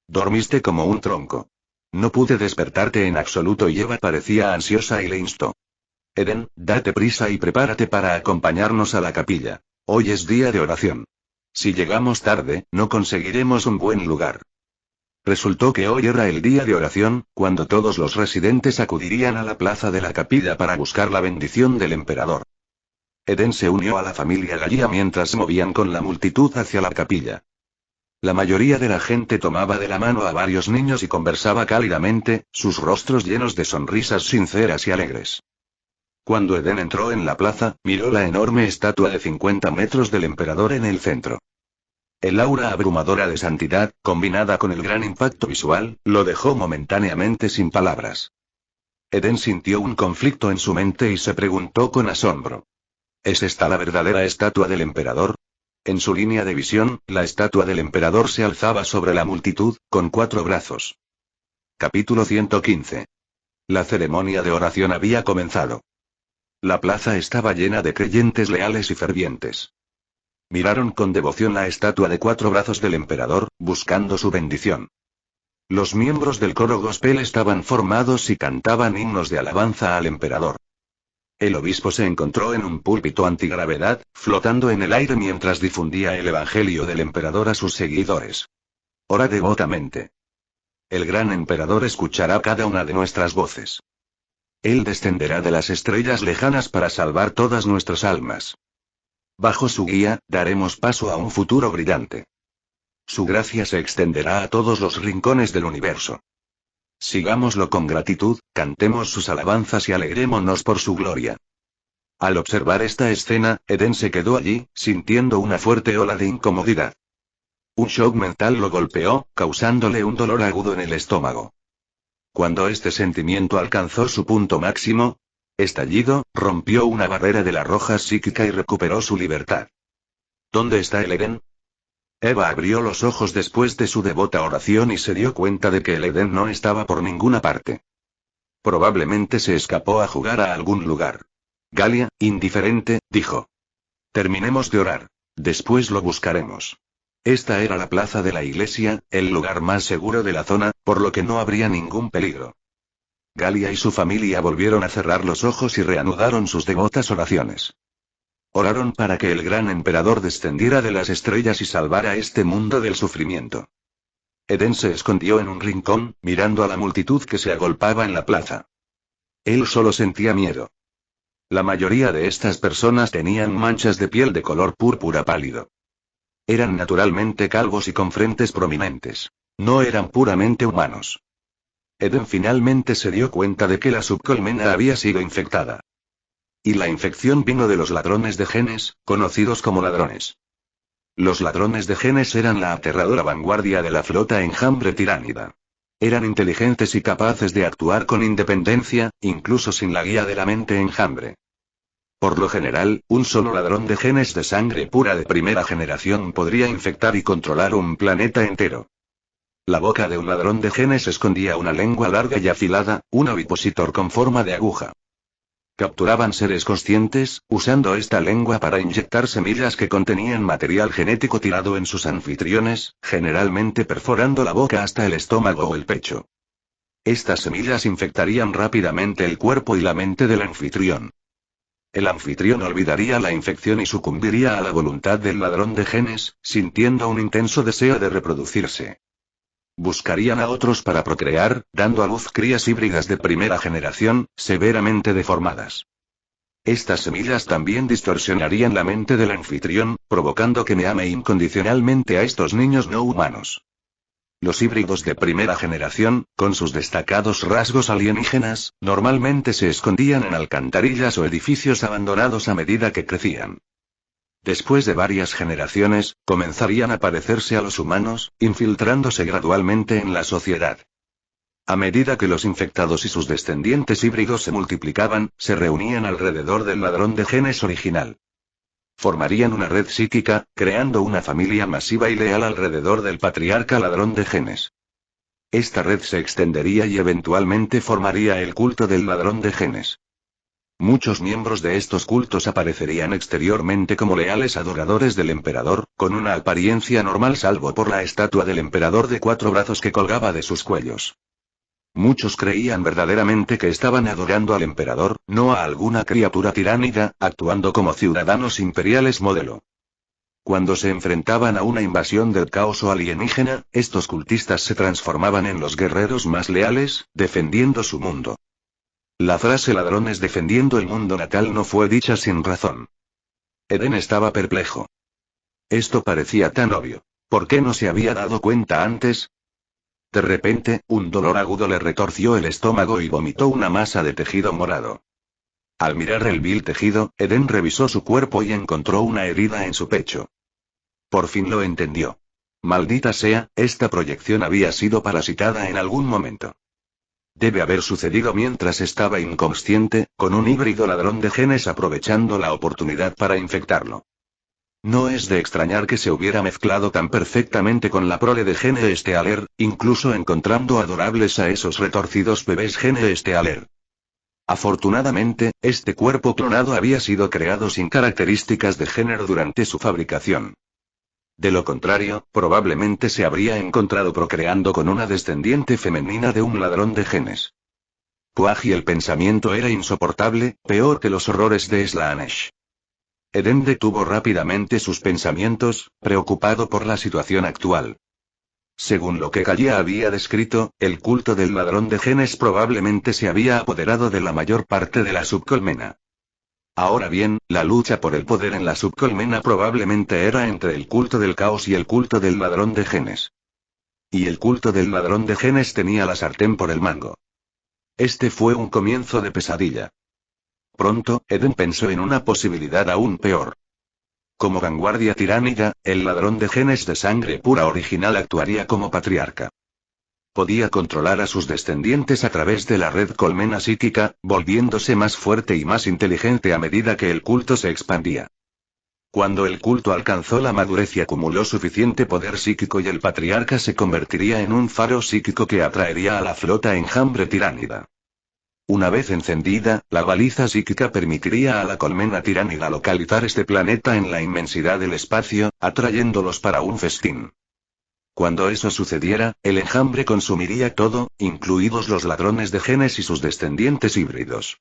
Speaker 1: Dormiste como un tronco. No pude despertarte en absoluto y Eva parecía ansiosa y le instó. Eden, date prisa y prepárate para acompañarnos a la capilla. Hoy es día de oración. Si llegamos tarde, no conseguiremos un buen lugar. Resultó que hoy era el día de oración, cuando todos los residentes acudirían a la plaza de la capilla para buscar la bendición del emperador. Eden se unió a la familia Galia mientras se movían con la multitud hacia la capilla. La mayoría de la gente tomaba de la mano a varios niños y conversaba cálidamente, sus rostros llenos de sonrisas sinceras y alegres. Cuando Eden entró en la plaza, miró la enorme estatua de 50 metros del emperador en el centro. El aura abrumadora de santidad, combinada con el gran impacto visual, lo dejó momentáneamente sin palabras. Eden sintió un conflicto en su mente y se preguntó con asombro. ¿Es esta la verdadera estatua del emperador? En su línea de visión, la estatua del emperador se alzaba sobre la multitud, con 4 brazos. Capítulo 115. La ceremonia de oración había comenzado. La plaza estaba llena de creyentes leales y fervientes. Miraron con devoción la estatua de 4 brazos del emperador, buscando su bendición. Los miembros del coro gospel estaban formados y cantaban himnos de alabanza al emperador. El obispo se encontró en un púlpito antigravedad, flotando en el aire mientras difundía el evangelio del emperador a sus seguidores. Ora devotamente. El gran emperador escuchará cada una de nuestras voces. Él descenderá de las estrellas lejanas para salvar todas nuestras almas. Bajo su guía, daremos paso a un futuro brillante. Su gracia se extenderá a todos los rincones del universo. Sigámoslo con gratitud, cantemos sus alabanzas y alegrémonos por su gloria. Al observar esta escena, Eden se quedó allí, sintiendo una fuerte ola de incomodidad. Un shock mental lo golpeó, causándole un dolor agudo en el estómago. Cuando este sentimiento alcanzó su punto máximo, estallido, rompió una barrera de la roja psíquica y recuperó su libertad. ¿Dónde está el Eden? Eva abrió los ojos después de su devota oración y se dio cuenta de que el Eden no estaba por ninguna parte. Probablemente se escapó a jugar a algún lugar. Galia, indiferente, dijo. Terminemos de orar. Después lo buscaremos. Esta era la plaza de la iglesia, el lugar más seguro de la zona, por lo que no habría ningún peligro. Galia y su familia volvieron a cerrar los ojos y reanudaron sus devotas oraciones. Oraron para que el gran emperador descendiera de las estrellas y salvara este mundo del sufrimiento. Eden se escondió en un rincón, mirando a la multitud que se agolpaba en la plaza. Él solo sentía miedo. La mayoría de estas personas tenían manchas de piel de color púrpura pálido. Eran naturalmente calvos y con frentes prominentes. No eran puramente humanos. Eden finalmente se dio cuenta de que la subcolmena había sido infectada. Y la infección vino de los ladrones de genes, conocidos como ladrones. Los ladrones de genes eran la aterradora vanguardia de la flota enjambre tiránida. Eran inteligentes y capaces de actuar con independencia, incluso sin la guía de la mente enjambre. Por lo general, un solo ladrón de genes de sangre pura de primera generación podría infectar y controlar un planeta entero. La boca de un ladrón de genes escondía una lengua larga y afilada, un ovipositor con forma de aguja. Capturaban seres conscientes, usando esta lengua para inyectar semillas que contenían material genético tirado en sus anfitriones, generalmente perforando la boca hasta el estómago o el pecho. Estas semillas infectarían rápidamente el cuerpo y la mente del anfitrión. El anfitrión olvidaría la infección y sucumbiría a la voluntad del ladrón de genes, sintiendo un intenso deseo de reproducirse. Buscarían a otros para procrear, dando a luz crías híbridas de primera generación, severamente deformadas. Estas semillas también distorsionarían la mente del anfitrión, provocando que me ame incondicionalmente a estos niños no humanos. Los híbridos de primera generación, con sus destacados rasgos alienígenas, normalmente se escondían en alcantarillas o edificios abandonados a medida que crecían. Después de varias generaciones, comenzarían a parecerse a los humanos, infiltrándose gradualmente en la sociedad. A medida que los infectados y sus descendientes híbridos se multiplicaban, se reunían alrededor del ladrón de genes original. Formarían una red psíquica, creando una familia masiva y leal alrededor del patriarca ladrón de genes. Esta red se extendería y eventualmente formaría el culto del ladrón de genes. Muchos miembros de estos cultos aparecerían exteriormente como leales adoradores del emperador, con una apariencia normal salvo por la estatua del emperador de 4 brazos que colgaba de sus cuellos. Muchos creían verdaderamente que estaban adorando al emperador, no a alguna criatura tiránida, actuando como ciudadanos imperiales modelo. Cuando se enfrentaban a una invasión del caos o alienígena, estos cultistas se transformaban en los guerreros más leales, defendiendo su mundo. La frase ladrones defendiendo el mundo natal no fue dicha sin razón. Eden estaba perplejo. Esto parecía tan obvio. ¿Por qué no se había dado cuenta antes? De repente, un dolor agudo le retorció el estómago y vomitó una masa de tejido morado. Al mirar el vil tejido, Eden revisó su cuerpo y encontró una herida en su pecho. Por fin lo entendió. Maldita sea, esta proyección había sido parasitada en algún momento. Debe haber sucedido mientras estaba inconsciente, con un híbrido ladrón de genes aprovechando la oportunidad para infectarlo. No es de extrañar que se hubiera mezclado tan perfectamente con la prole de Gene Stealer, incluso encontrando adorables a esos retorcidos bebés Gene Stealer. Afortunadamente, este cuerpo clonado había sido creado sin características de género durante su fabricación. De lo contrario, probablemente se habría encontrado procreando con una descendiente femenina de un ladrón de genes. Puaj, y el pensamiento era insoportable, peor que los horrores de Slaanesh. Eden detuvo rápidamente sus pensamientos, preocupado por la situación actual. Según lo que Gaia había descrito, el culto del ladrón de genes probablemente se había apoderado de la mayor parte de la subcolmena. Ahora bien, la lucha por el poder en la subcolmena probablemente era entre el culto del caos y el culto del ladrón de genes. Y el culto del ladrón de genes tenía la sartén por el mango. Este fue un comienzo de pesadilla. Pronto, Eden pensó en una posibilidad aún peor. Como vanguardia tiránida, el ladrón de genes de sangre pura original actuaría como patriarca. Podía controlar a sus descendientes a través de la red colmena psíquica, volviéndose más fuerte y más inteligente a medida que el culto se expandía. Cuando el culto alcanzó la madurez y acumuló suficiente poder psíquico y el patriarca se convertiría en un faro psíquico que atraería a la flota enjambre tiránida. Una vez encendida, la baliza psíquica permitiría a la colmena tiránida localizar este planeta en la inmensidad del espacio, atrayéndolos para un festín. Cuando eso sucediera, el enjambre consumiría todo, incluidos los ladrones de genes y sus descendientes híbridos.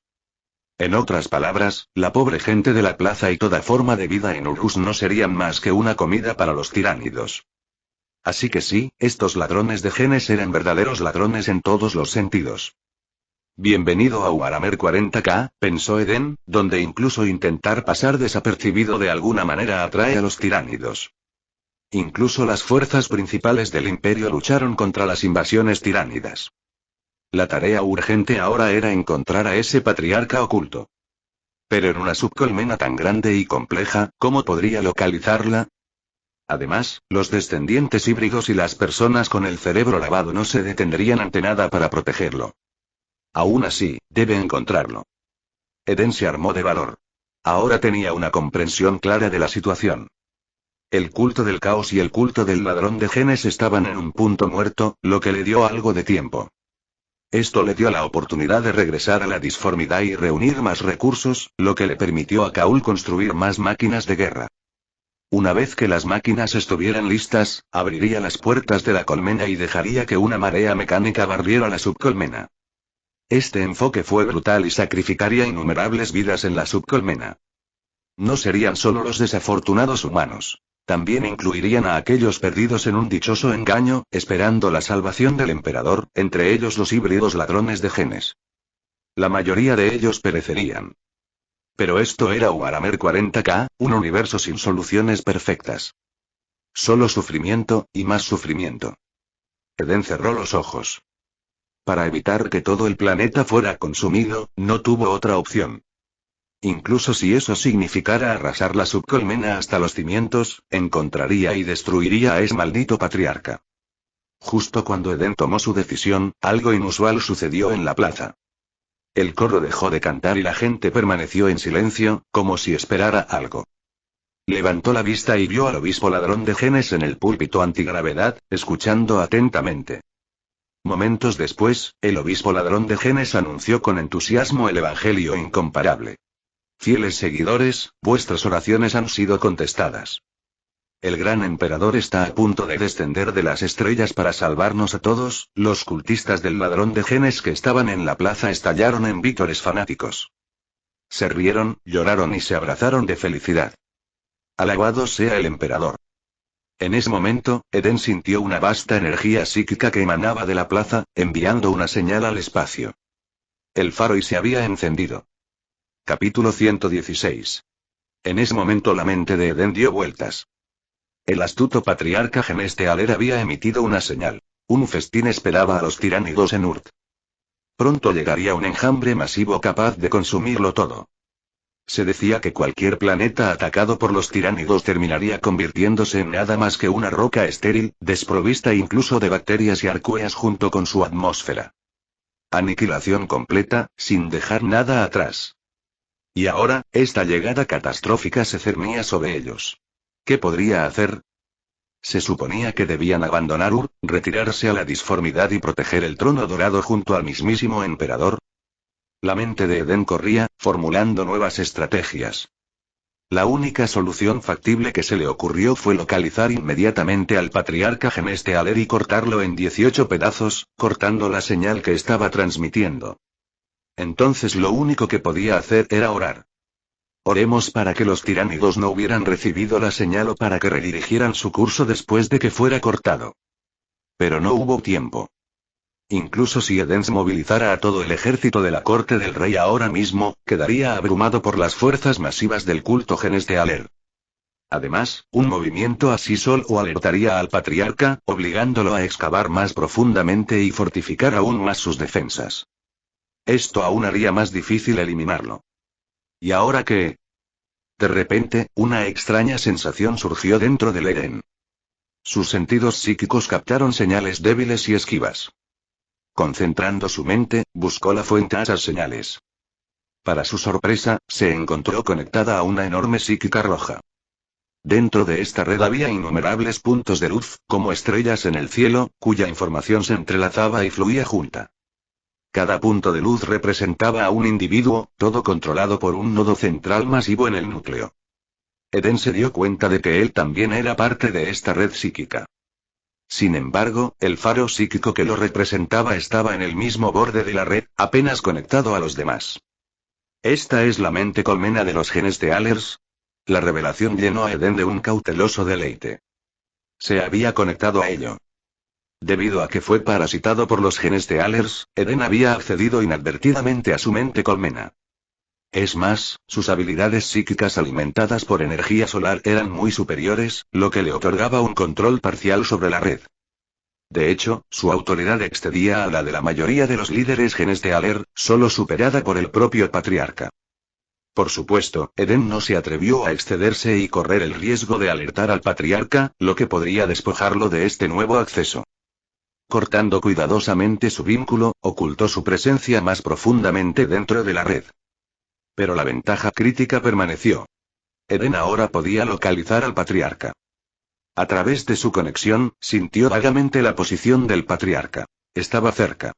Speaker 1: En otras palabras, la pobre gente de la plaza y toda forma de vida en Urus no serían más que una comida para los tiránidos. Así que sí, estos ladrones de genes eran verdaderos ladrones en todos los sentidos. Bienvenido a Warhammer 40K, pensó Eden, donde incluso intentar pasar desapercibido de alguna manera atrae a los tiránidos. Incluso las fuerzas principales del imperio lucharon contra las invasiones tiránidas. La tarea urgente ahora era encontrar a ese patriarca oculto. Pero en una subcolmena tan grande y compleja, ¿cómo podría localizarla? Además, los descendientes híbridos y las personas con el cerebro lavado no se detendrían ante nada para protegerlo. Aún así, debe encontrarlo. Eden se armó de valor. Ahora tenía una comprensión clara de la situación. El culto del caos y el culto del ladrón de genes estaban en un punto muerto, lo que le dio algo de tiempo. Esto le dio la oportunidad de regresar a la disformidad y reunir más recursos, lo que le permitió a Kaul construir más máquinas de guerra. Una vez que las máquinas estuvieran listas, abriría las puertas de la colmena y dejaría que una marea mecánica barriera la subcolmena. Este enfoque fue brutal y sacrificaría innumerables vidas en la subcolmena. No serían solo los desafortunados humanos. También incluirían a aquellos perdidos en un dichoso engaño, esperando la salvación del emperador, entre ellos los híbridos ladrones de genes. La mayoría de ellos perecerían. Pero esto era Warhammer 40K, un universo sin soluciones perfectas. Solo sufrimiento, y más sufrimiento. Eden cerró los ojos. Para evitar que todo el planeta fuera consumido, no tuvo otra opción. Incluso si eso significara arrasar la subcolmena hasta los cimientos, encontraría y destruiría a ese maldito patriarca. Justo cuando Eden tomó su decisión, algo inusual sucedió en la plaza. El coro dejó de cantar y la gente permaneció en silencio, como si esperara algo. Levantó la vista y vio al obispo ladrón de genes en el púlpito antigravedad, escuchando atentamente. Momentos después, el obispo ladrón de genes anunció con entusiasmo el evangelio incomparable. Fieles seguidores, vuestras oraciones han sido contestadas. El gran emperador está a punto de descender de las estrellas para salvarnos a todos. Los cultistas del ladrón de genes que estaban en la plaza estallaron en vítores fanáticos. Se rieron, lloraron y se abrazaron de felicidad. Alabado sea el emperador. En ese momento, Eden sintió una vasta energía psíquica que emanaba de la plaza, enviando una señal al espacio. El faro se había encendido. Capítulo 116. En ese momento la mente de Eden dio vueltas. El astuto patriarca Genestealer había emitido una señal. Un festín esperaba a los tiránidos en Urt. Pronto llegaría un enjambre masivo capaz de consumirlo todo. Se decía que cualquier planeta atacado por los tiránidos terminaría convirtiéndose en nada más que una roca estéril, desprovista incluso de bacterias y arcueas junto con su atmósfera. Aniquilación completa, sin dejar nada atrás. Y ahora, esta llegada catastrófica se cernía sobre ellos. ¿Qué podría hacer? Se suponía que debían abandonar Ur, retirarse a la disformidad y proteger el trono dorado junto al mismísimo emperador. La mente de Eden corría, formulando nuevas estrategias. La única solución factible que se le ocurrió fue localizar inmediatamente al patriarca Genestealer y cortarlo en 18 pedazos, cortando la señal que estaba transmitiendo. Entonces lo único que podía hacer era orar. Oremos para que los tiránidos no hubieran recibido la señal o para que redirigieran su curso después de que fuera cortado. Pero no hubo tiempo. Incluso si Eden movilizara a todo el ejército de la corte del rey ahora mismo, quedaría abrumado por las fuerzas masivas del culto Genestealer. Además, un movimiento así solo alertaría al patriarca, obligándolo a excavar más profundamente y fortificar aún más sus defensas. Esto aún haría más difícil eliminarlo. ¿Y ahora qué? De repente, una extraña sensación surgió dentro de Eden. Sus sentidos psíquicos captaron señales débiles y esquivas. Concentrando su mente, buscó la fuente a esas señales. Para su sorpresa, se encontró conectada a una enorme psíquica roja. Dentro de esta red había innumerables puntos de luz, como estrellas en el cielo, cuya información se entrelazaba y fluía junta. Cada punto de luz representaba a un individuo, todo controlado por un nodo central masivo en el núcleo. Eden se dio cuenta de que él también era parte de esta red psíquica. Sin embargo, el faro psíquico que lo representaba estaba en el mismo borde de la red, apenas conectado a los demás. ¿Esta es la mente colmena de los Genestealers? La revelación llenó a Eden de un cauteloso deleite. Se había conectado a ello. Debido a que fue parasitado por los Genestealers, Eden había accedido inadvertidamente a su mente colmena. Es más, sus habilidades psíquicas alimentadas por energía solar eran muy superiores, lo que le otorgaba un control parcial sobre la red. De hecho, su autoridad excedía a la de la mayoría de los líderes Genestealer, solo superada por el propio patriarca. Por supuesto, Eden no se atrevió a excederse y correr el riesgo de alertar al patriarca, lo que podría despojarlo de este nuevo acceso. Cortando cuidadosamente su vínculo, ocultó su presencia más profundamente dentro de la red. Pero la ventaja crítica permaneció. Eden ahora podía localizar al patriarca. A través de su conexión, sintió vagamente la posición del patriarca. Estaba cerca.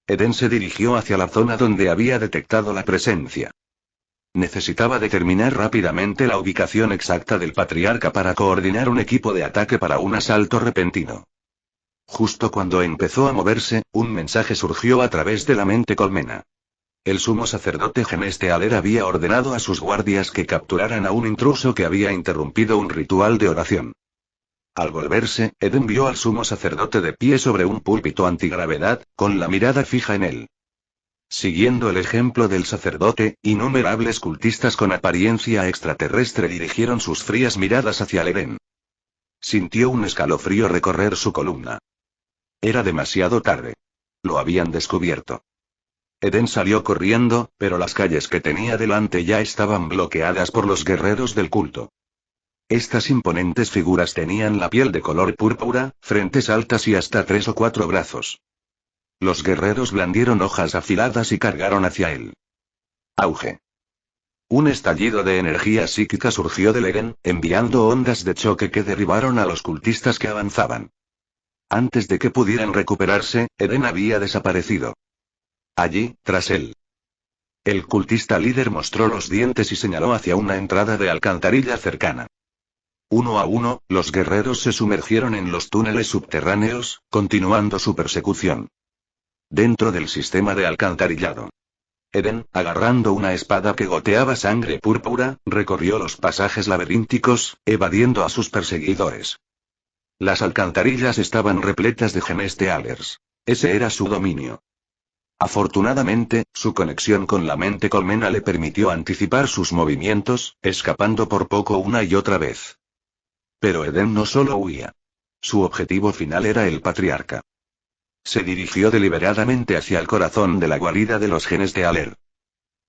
Speaker 1: Eden se dirigió hacia la zona donde había detectado la presencia. Necesitaba determinar rápidamente la ubicación exacta del patriarca para coordinar un equipo de ataque para un asalto repentino. Justo cuando empezó a moverse, un mensaje surgió a través de la mente colmena. El sumo sacerdote Genestealer había ordenado a sus guardias que capturaran a un intruso que había interrumpido un ritual de oración. Al volverse, Eden vio al sumo sacerdote de pie sobre un púlpito antigravedad, con la mirada fija en él. Siguiendo el ejemplo del sacerdote, innumerables cultistas con apariencia extraterrestre dirigieron sus frías miradas hacia Eden. Sintió un escalofrío recorrer su columna. Era demasiado tarde. Lo habían descubierto. Eden salió corriendo, pero las calles que tenía delante ya estaban bloqueadas por los guerreros del culto. Estas imponentes figuras tenían la piel de color púrpura, frentes altas y hasta 3 o 4 brazos. Los guerreros blandieron hojas afiladas y cargaron hacia él. Auge. Un estallido de energía psíquica surgió del Eren, enviando ondas de choque que derribaron a los cultistas que avanzaban. Antes de que pudieran recuperarse, Eren había desaparecido. Allí, tras él. El cultista líder mostró los dientes y señaló hacia una entrada de alcantarilla cercana. Uno a uno, los guerreros se sumergieron en los túneles subterráneos, continuando su persecución. Dentro del sistema de alcantarillado. Eren, agarrando una espada que goteaba sangre púrpura, recorrió los pasajes laberínticos, evadiendo a sus perseguidores. Las alcantarillas estaban repletas de genestealers. Ese era su dominio. Afortunadamente, su conexión con la mente colmena le permitió anticipar sus movimientos, escapando por poco una y otra vez. Pero Eren no solo huía. Su objetivo final era el patriarca. Se dirigió deliberadamente hacia el corazón de la guarida de los genestealer.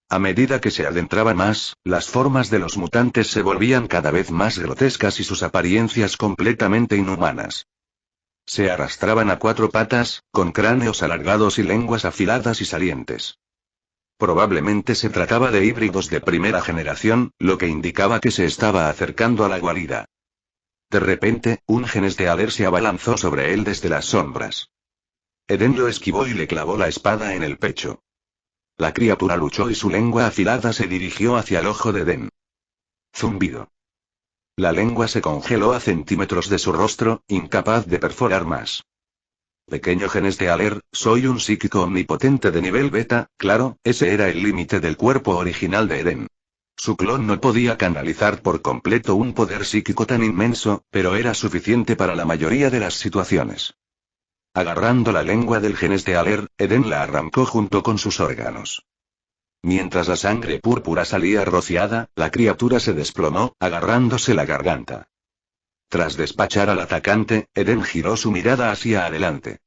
Speaker 1: A medida que se adentraba más, las formas de los mutantes se volvían cada vez más grotescas y sus apariencias completamente inhumanas. Se arrastraban a 4 patas, con cráneos alargados y lenguas afiladas y salientes. Probablemente se trataba de híbridos de primera generación, lo que indicaba que se estaba acercando a la guarida. De repente, un genestealer se abalanzó sobre él desde las sombras. Eren lo esquivó y le clavó la espada en el pecho. La criatura luchó y su lengua afilada se dirigió hacia el ojo de Eren. Zumbido. La lengua se congeló a centímetros de su rostro, incapaz de perforar más. Pequeño genestealer, soy un psíquico omnipotente de nivel beta, claro, ese era el límite del cuerpo original de Eren. Su clon no podía canalizar por completo un poder psíquico tan inmenso, pero era suficiente para la mayoría de las situaciones. Agarrando la lengua del genestealer, Eren la arrancó junto con sus órganos. Mientras la sangre púrpura salía rociada, la criatura se desplomó, agarrándose la garganta. Tras despachar al atacante, Eren giró su mirada hacia adelante.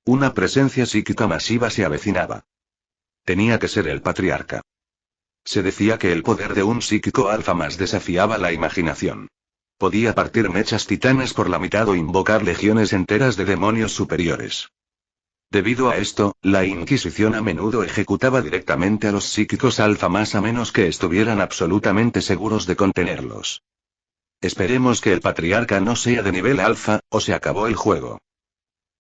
Speaker 1: Una presencia psíquica masiva se avecinaba. Tenía que ser el patriarca. Se decía que el poder de un psíquico alfa más desafiaba la imaginación. Podía partir mechas titanes por la mitad o invocar legiones enteras de demonios superiores. Debido a esto, la Inquisición a menudo ejecutaba directamente a los psíquicos alfa más a menos que estuvieran absolutamente seguros de contenerlos. Esperemos que el patriarca no sea de nivel alfa, o se acabó el juego.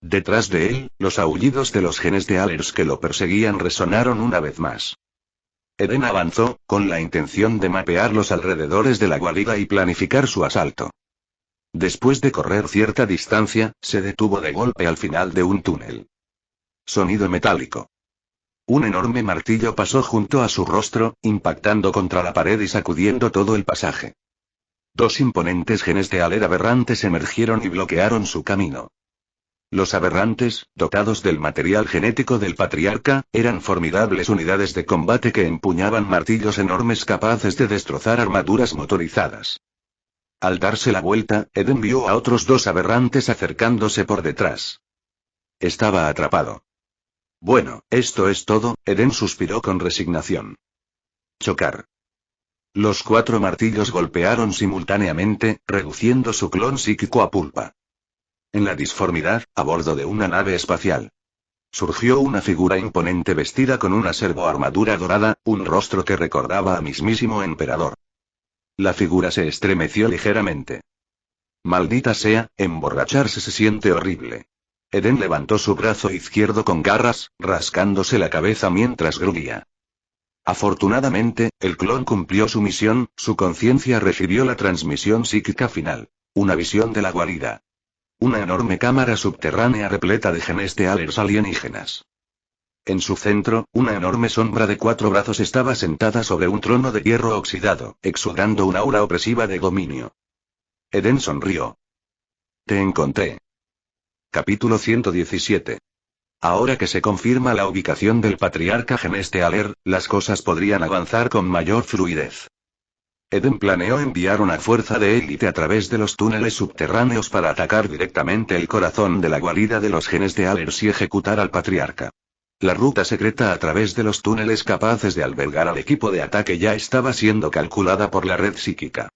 Speaker 1: Detrás de él, los aullidos de los genestealers que lo perseguían resonaron una vez más. Eren avanzó, con la intención de mapear los alrededores de la guarida y planificar su asalto. Después de correr cierta distancia, se detuvo de golpe al final de un túnel. Sonido metálico. Un enorme martillo pasó junto a su rostro, impactando contra la pared y sacudiendo todo el pasaje. 2 imponentes genestealer aberrantes emergieron y bloquearon su camino. Los aberrantes, dotados del material genético del patriarca, eran formidables unidades de combate que empuñaban martillos enormes capaces de destrozar armaduras motorizadas. Al darse la vuelta, Eren vio a otros 2 aberrantes acercándose por detrás. Estaba atrapado. Bueno, esto es todo, Eren suspiró con resignación. Chocar. Los 4 martillos golpearon simultáneamente, reduciendo su clon psíquico a pulpa. En la disformidad, a bordo de una nave espacial. Surgió una figura imponente vestida con una servoarmadura dorada, un rostro que recordaba a mismísimo emperador. La figura se estremeció ligeramente. Maldita sea, emborracharse se siente horrible. Eren levantó su brazo izquierdo con garras, rascándose la cabeza mientras gruñía. Afortunadamente, el clon cumplió su misión, su conciencia recibió la transmisión psíquica final. Una visión de la guarida. Una enorme cámara subterránea repleta de genestealers alienígenas. En su centro, una enorme sombra de 4 brazos estaba sentada sobre un trono de hierro oxidado, exudando una aura opresiva de dominio. Eren sonrió. Te encontré. Capítulo 117. Ahora que se confirma la ubicación del patriarca genestealer, las cosas podrían avanzar con mayor fluidez. Eren planeó enviar una fuerza de élite a través de los túneles subterráneos para atacar directamente el corazón de la guarida de los genestealers y ejecutar al patriarca. La ruta secreta a través de los túneles capaces de albergar al equipo de ataque ya estaba siendo calculada por la red psíquica.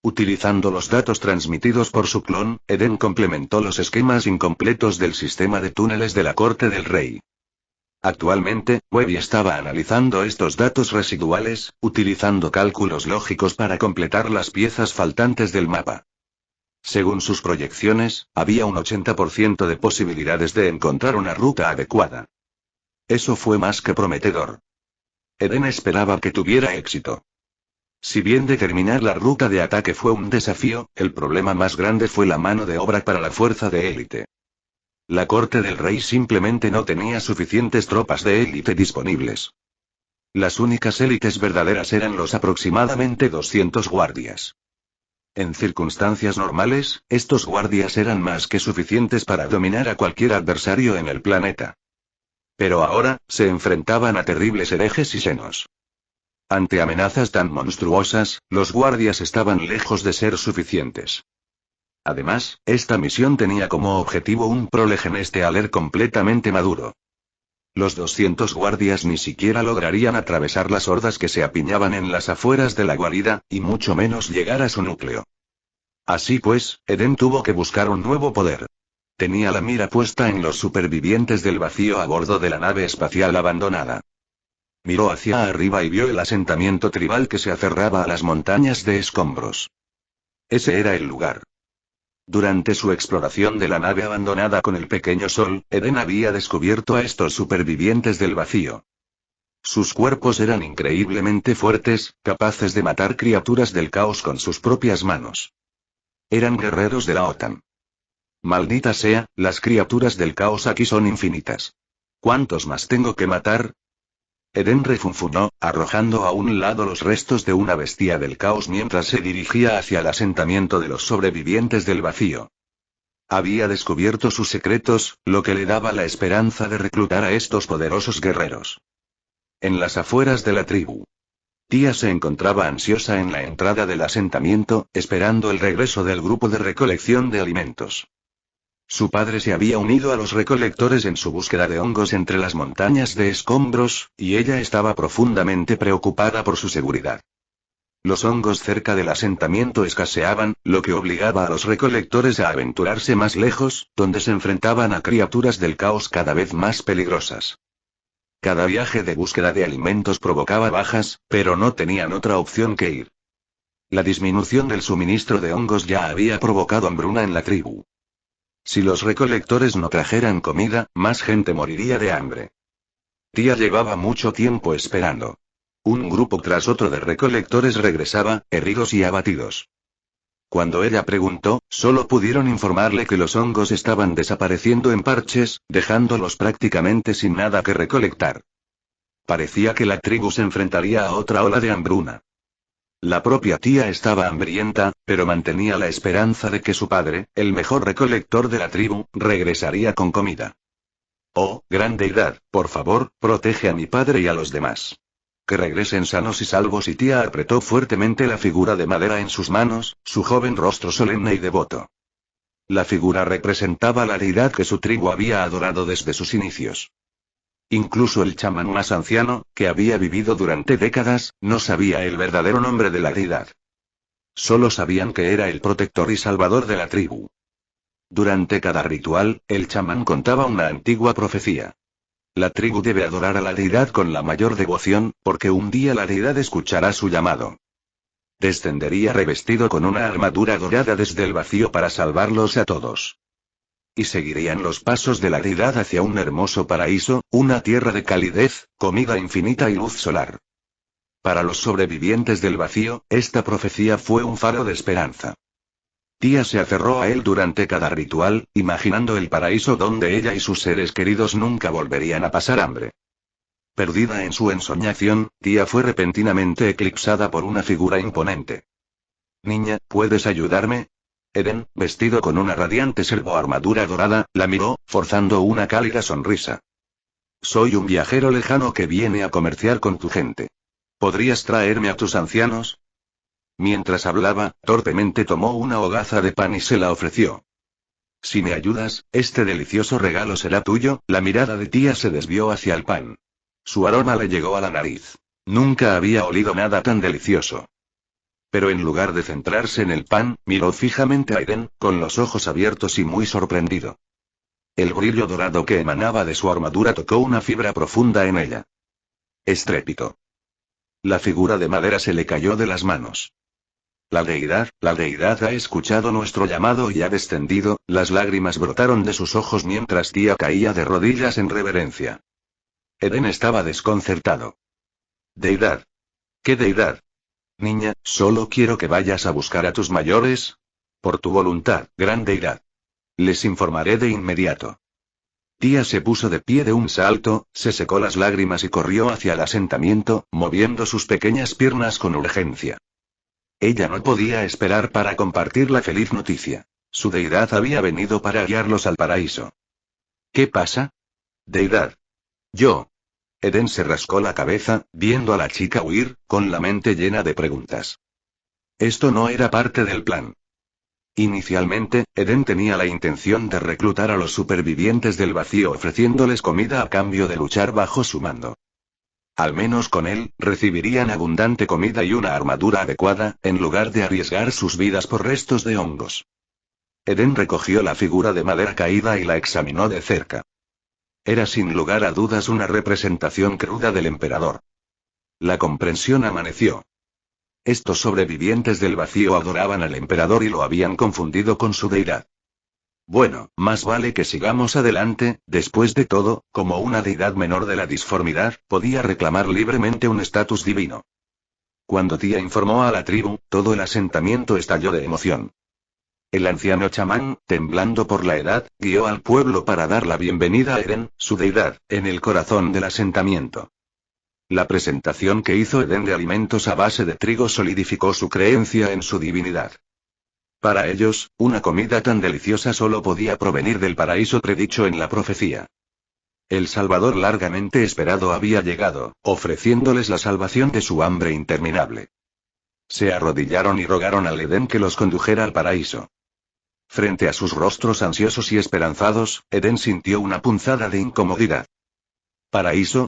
Speaker 1: Utilizando los datos transmitidos por su clon, Eden complementó los esquemas incompletos del sistema de túneles de la corte del rey. Actualmente, Webby estaba analizando estos datos residuales, utilizando cálculos lógicos para completar las piezas faltantes del mapa. Según sus proyecciones, había un 80% de posibilidades de encontrar una ruta adecuada. Eso fue más que prometedor. Eden esperaba que tuviera éxito. Si bien determinar la ruta de ataque fue un desafío, el problema más grande fue la mano de obra para la fuerza de élite. La corte del rey simplemente no tenía suficientes tropas de élite disponibles. Las únicas élites verdaderas eran los aproximadamente 200 guardias. En circunstancias normales, estos guardias eran más que suficientes para dominar a cualquier adversario en el planeta. Pero ahora, se enfrentaban a terribles herejes y senos. Ante amenazas tan monstruosas, los guardias estaban lejos de ser suficientes. Además, esta misión tenía como objetivo un prolegen estelar completamente maduro. Los 200 guardias ni siquiera lograrían atravesar las hordas que se apiñaban en las afueras de la guarida, y mucho menos llegar a su núcleo. Así pues, Eden tuvo que buscar un nuevo poder. Tenía la mira puesta en los supervivientes del vacío a bordo de la nave espacial abandonada. Miró hacia arriba y vio el asentamiento tribal que se aferraba a las montañas de escombros. Ese era el lugar. Durante su exploración de la nave abandonada con el pequeño sol, Eden había descubierto a estos supervivientes del vacío. Sus cuerpos eran increíblemente fuertes, capaces de matar criaturas del caos con sus propias manos. Eran guerreros de la OTAN. Maldita sea, las criaturas del caos aquí son infinitas. ¿Cuántos más tengo que matar? Eden refunfuñó, arrojando a un lado los restos de una bestia del caos mientras se dirigía hacia el asentamiento de los sobrevivientes del vacío. Había descubierto sus secretos, lo que le daba la esperanza de reclutar a estos poderosos guerreros. En las afueras de la tribu. Tía se encontraba ansiosa en la entrada del asentamiento, esperando el regreso del grupo de recolección de alimentos. Su padre se había unido a los recolectores en su búsqueda de hongos entre las montañas de escombros, y ella estaba profundamente preocupada por su seguridad. Los hongos cerca del asentamiento escaseaban, lo que obligaba a los recolectores a aventurarse más lejos, donde se enfrentaban a criaturas del caos cada vez más peligrosas. Cada viaje de búsqueda de alimentos provocaba bajas, pero no tenían otra opción que ir. La disminución del suministro de hongos ya había provocado hambruna en la tribu. Si los recolectores no trajeran comida, más gente moriría de hambre. Tía llevaba mucho tiempo esperando. Un grupo tras otro de recolectores regresaba, heridos y abatidos. Cuando ella preguntó, solo pudieron informarle que los hongos estaban desapareciendo en parches, dejándolos prácticamente sin nada que recolectar. Parecía que la tribu se enfrentaría a otra ola de hambruna. La propia tía estaba hambrienta, pero mantenía la esperanza de que su padre, el mejor recolector de la tribu, regresaría con comida. Oh, gran deidad, por favor, protege a mi padre y a los demás. Que regresen sanos y salvos. Y tía apretó fuertemente la figura de madera en sus manos, su joven rostro solemne y devoto. La figura representaba la deidad que su tribu había adorado desde sus inicios. Incluso el chamán más anciano, que había vivido durante décadas, no sabía el verdadero nombre de la deidad. Solo sabían que era el protector y salvador de la tribu. Durante cada ritual, el chamán contaba una antigua profecía. La tribu debe adorar a la deidad con la mayor devoción, porque un día la deidad escuchará su llamado. Descendería revestido con una armadura dorada desde el vacío para salvarlos a todos. Y seguirían los pasos de la deidad hacia un hermoso paraíso, una tierra de calidez, comida infinita y luz solar. Para los sobrevivientes del vacío, esta profecía fue un faro de esperanza. Tía se aferró a él durante cada ritual, imaginando el paraíso donde ella y sus seres queridos nunca volverían a pasar hambre. Perdida en su ensoñación, Tía fue repentinamente eclipsada por una figura imponente. Niña, ¿puedes ayudarme? Eden, vestido con una radiante servoarmadura dorada, la miró, forzando una cálida sonrisa. Soy un viajero lejano que viene a comerciar con tu gente. ¿Podrías traerme a tus ancianos? Mientras hablaba, torpemente tomó una hogaza de pan y se la ofreció. Si me ayudas, este delicioso regalo será tuyo. La mirada de Tía se desvió hacia el pan. Su aroma le llegó a la nariz. Nunca había olido nada tan delicioso. Pero en lugar de centrarse en el pan, miró fijamente a Eden, con los ojos abiertos y muy sorprendido. El brillo dorado que emanaba de su armadura tocó una fibra profunda en ella. Estrépito. La figura de madera se le cayó de las manos. La deidad ha escuchado nuestro llamado y ha descendido. Las lágrimas brotaron de sus ojos mientras Tía caía de rodillas en reverencia. Eden estaba desconcertado. ¿Deidad? ¿Qué deidad? Niña, solo quiero que vayas a buscar a tus mayores. Por tu voluntad, gran deidad. Les informaré de inmediato. Tía se puso de pie de un salto, se secó las lágrimas y corrió hacia el asentamiento, moviendo sus pequeñas piernas con urgencia. Ella no podía esperar para compartir la feliz noticia. Su deidad había venido para guiarlos al paraíso. ¿Qué pasa? Deidad. Yo. Eden se rascó la cabeza, viendo a la chica huir, con la mente llena de preguntas. Esto no era parte del plan. Inicialmente, Eden tenía la intención de reclutar a los supervivientes del vacío ofreciéndoles comida a cambio de luchar bajo su mando. Al menos con él, recibirían abundante comida y una armadura adecuada, en lugar de arriesgar sus vidas por restos de hongos. Eden recogió la figura de madera caída y la examinó de cerca. Era sin lugar a dudas una representación cruda del emperador. La comprensión amaneció. Estos sobrevivientes del vacío adoraban al emperador y lo habían confundido con su deidad. Bueno, más vale que sigamos adelante. Después de todo, como una deidad menor de la disformidad, podía reclamar libremente un estatus divino. Cuando Tía informó a la tribu, todo el asentamiento estalló de emoción. El anciano chamán, temblando por la edad, guió al pueblo para dar la bienvenida a Eden, su deidad, en el corazón del asentamiento. La presentación que hizo Eden de alimentos a base de trigo solidificó su creencia en su divinidad. Para ellos, una comida tan deliciosa solo podía provenir del paraíso predicho en la profecía. El Salvador largamente esperado había llegado, ofreciéndoles la salvación de su hambre interminable. Se arrodillaron y rogaron al Edén que los condujera al paraíso. Frente a sus rostros ansiosos y esperanzados, Eden sintió una punzada de incomodidad. ¿Paraíso?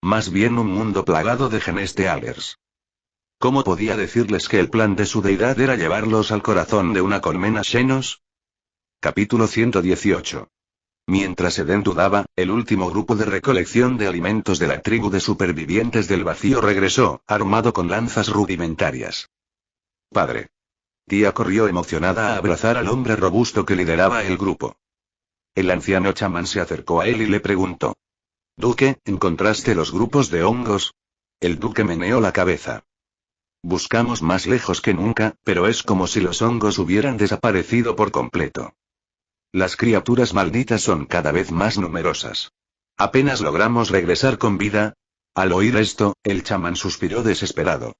Speaker 1: Más bien un mundo plagado de genestealers. ¿Cómo podía decirles que el plan de su deidad era llevarlos al corazón de una colmena Xenos? Capítulo 118. Mientras Eden dudaba, el último grupo de recolección de alimentos de la tribu de supervivientes del vacío regresó, armado con lanzas rudimentarias. Padre. Tía corrió emocionada a abrazar al hombre robusto que lideraba el grupo. El anciano chamán se acercó a él y le preguntó. Duque, ¿encontraste los grupos de hongos? El duque meneó la cabeza. Buscamos más lejos que nunca, pero es como si los hongos hubieran desaparecido por completo. Las criaturas malditas son cada vez más numerosas. Apenas logramos regresar con vida. Al oír esto, el chamán suspiró desesperado.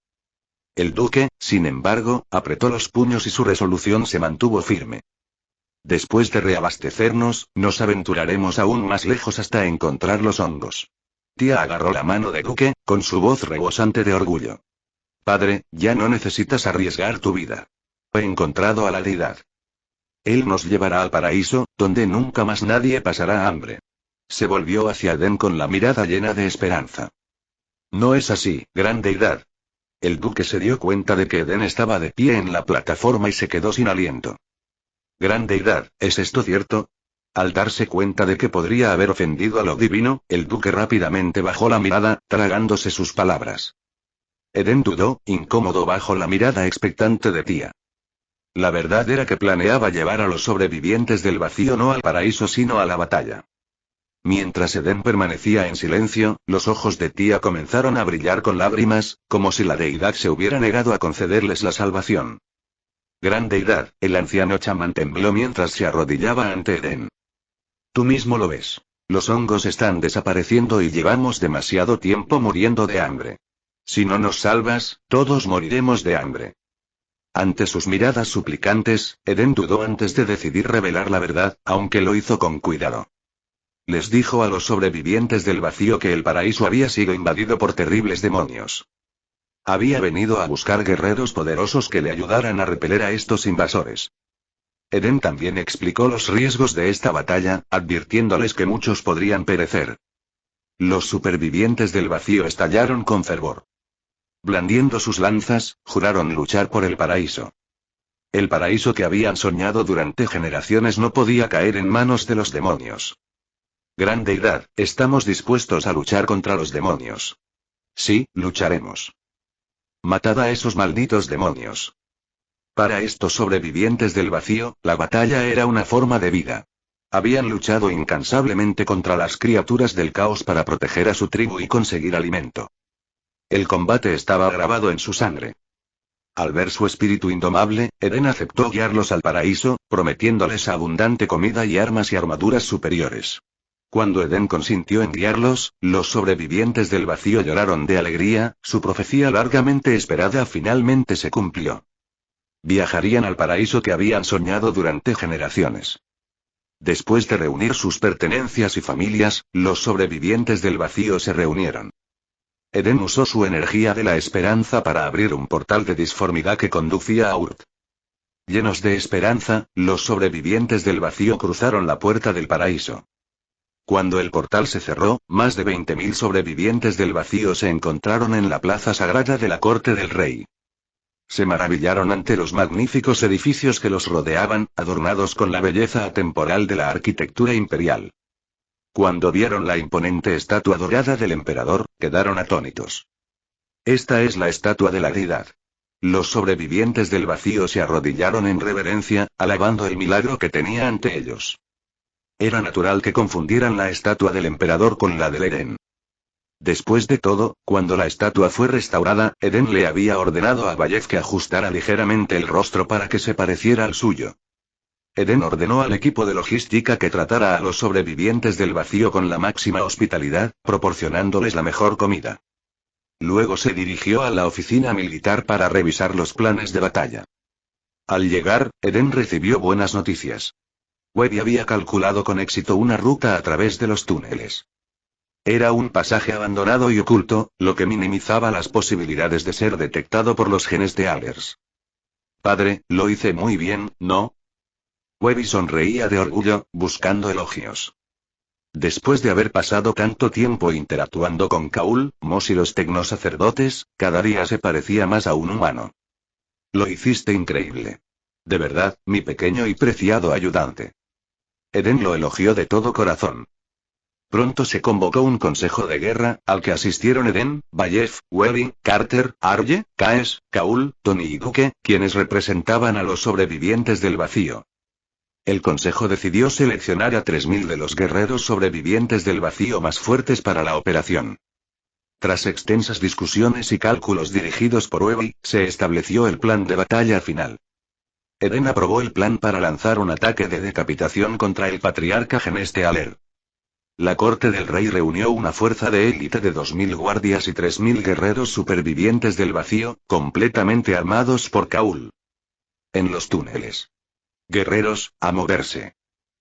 Speaker 1: El duque, sin embargo, apretó los puños y su resolución se mantuvo firme. Después de reabastecernos, nos aventuraremos aún más lejos hasta encontrar los hongos. Tía agarró la mano de Duque, con su voz rebosante de orgullo. Padre, ya no necesitas arriesgar tu vida. He encontrado a la deidad. Él nos llevará al paraíso, donde nunca más nadie pasará hambre. Se volvió hacia Eden con la mirada llena de esperanza. No es así, gran deidad. El duque se dio cuenta de que Eden estaba de pie en la plataforma y se quedó sin aliento. Gran deidad, ¿es esto cierto? Al darse cuenta de que podría haber ofendido a lo divino, el duque rápidamente bajó la mirada, tragándose sus palabras. Eden dudó, incómodo bajo la mirada expectante de Tía. La verdad era que planeaba llevar a los sobrevivientes del vacío no al paraíso sino a la batalla. Mientras Eden permanecía en silencio, los ojos de Tía comenzaron a brillar con lágrimas, como si la deidad se hubiera negado a concederles la salvación. Gran deidad, el anciano chamán tembló mientras se arrodillaba ante Eden. Tú mismo lo ves. Los hongos están desapareciendo y llevamos demasiado tiempo muriendo de hambre. Si no nos salvas, todos moriremos de hambre. Ante sus miradas suplicantes, Eden dudó antes de decidir revelar la verdad, aunque lo hizo con cuidado. Les dijo a los sobrevivientes del vacío que el paraíso había sido invadido por terribles demonios. Había venido a buscar guerreros poderosos que le ayudaran a repeler a estos invasores. Eden también explicó los riesgos de esta batalla, advirtiéndoles que muchos podrían perecer. Los supervivientes del vacío estallaron con fervor. Blandiendo sus lanzas, juraron luchar por el paraíso. El paraíso que habían soñado durante generaciones no podía caer en manos de los demonios. Gran deidad, estamos dispuestos a luchar contra los demonios. Sí, lucharemos. Matad a esos malditos demonios. Para estos sobrevivientes del vacío, la batalla era una forma de vida. Habían luchado incansablemente contra las criaturas del caos para proteger a su tribu y conseguir alimento. El combate estaba grabado en su sangre. Al ver su espíritu indomable, Eden aceptó guiarlos al paraíso, prometiéndoles abundante comida y armas y armaduras superiores. Cuando Eden consintió en guiarlos, los sobrevivientes del vacío lloraron de alegría, su profecía largamente esperada finalmente se cumplió. Viajarían al paraíso que habían soñado durante generaciones. Después de reunir sus pertenencias y familias, los sobrevivientes del vacío se reunieron. Eden usó su energía de la esperanza para abrir un portal de disformidad que conducía a Urt. Llenos de esperanza, los sobrevivientes del vacío cruzaron la puerta del paraíso. Cuando el portal se cerró, más de 20.000 sobrevivientes del vacío se encontraron en la plaza sagrada de la corte del rey. Se maravillaron ante los magníficos edificios que los rodeaban, adornados con la belleza atemporal de la arquitectura imperial. Cuando vieron la imponente estatua dorada del emperador, quedaron atónitos. Esta es la estatua de la deidad. Los sobrevivientes del vacío se arrodillaron en reverencia, alabando el milagro que tenía ante ellos. Era natural que confundieran la estatua del emperador con la del Eden. Después de todo, cuando la estatua fue restaurada, Eden le había ordenado a Bayev que ajustara ligeramente el rostro para que se pareciera al suyo. Eden ordenó al equipo de logística que tratara a los sobrevivientes del vacío con la máxima hospitalidad, proporcionándoles la mejor comida. Luego se dirigió a la oficina militar para revisar los planes de batalla. Al llegar, Eden recibió buenas noticias. Webby había calculado con éxito una ruta a través de los túneles. Era un pasaje abandonado y oculto, lo que minimizaba las posibilidades de ser detectado por los genestealers. Padre, lo hice muy bien, ¿no? Webby sonreía de orgullo, buscando elogios. Después de haber pasado tanto tiempo interactuando con Kaul, Mos y los tecnosacerdotes, cada día se parecía más a un humano. Lo hiciste increíble. De verdad, mi pequeño y preciado ayudante. Eden lo elogió de todo corazón. Pronto se convocó un consejo de guerra, al que asistieron Eden, Bayev, Webby, Carter, Arye, Kaes, Kaul, Tony y Duke, quienes representaban a los sobrevivientes del vacío. El consejo decidió seleccionar a 3.000 de los guerreros sobrevivientes del vacío más fuertes para la operación. Tras extensas discusiones y cálculos dirigidos por Webby, se estableció el plan de batalla final. Eden aprobó el plan para lanzar un ataque de decapitación contra el patriarca Genestealer. La corte del rey reunió una fuerza de élite de 2.000 guardias y 3.000 guerreros supervivientes del vacío, completamente armados por Kaul. En los túneles. Guerreros, a moverse.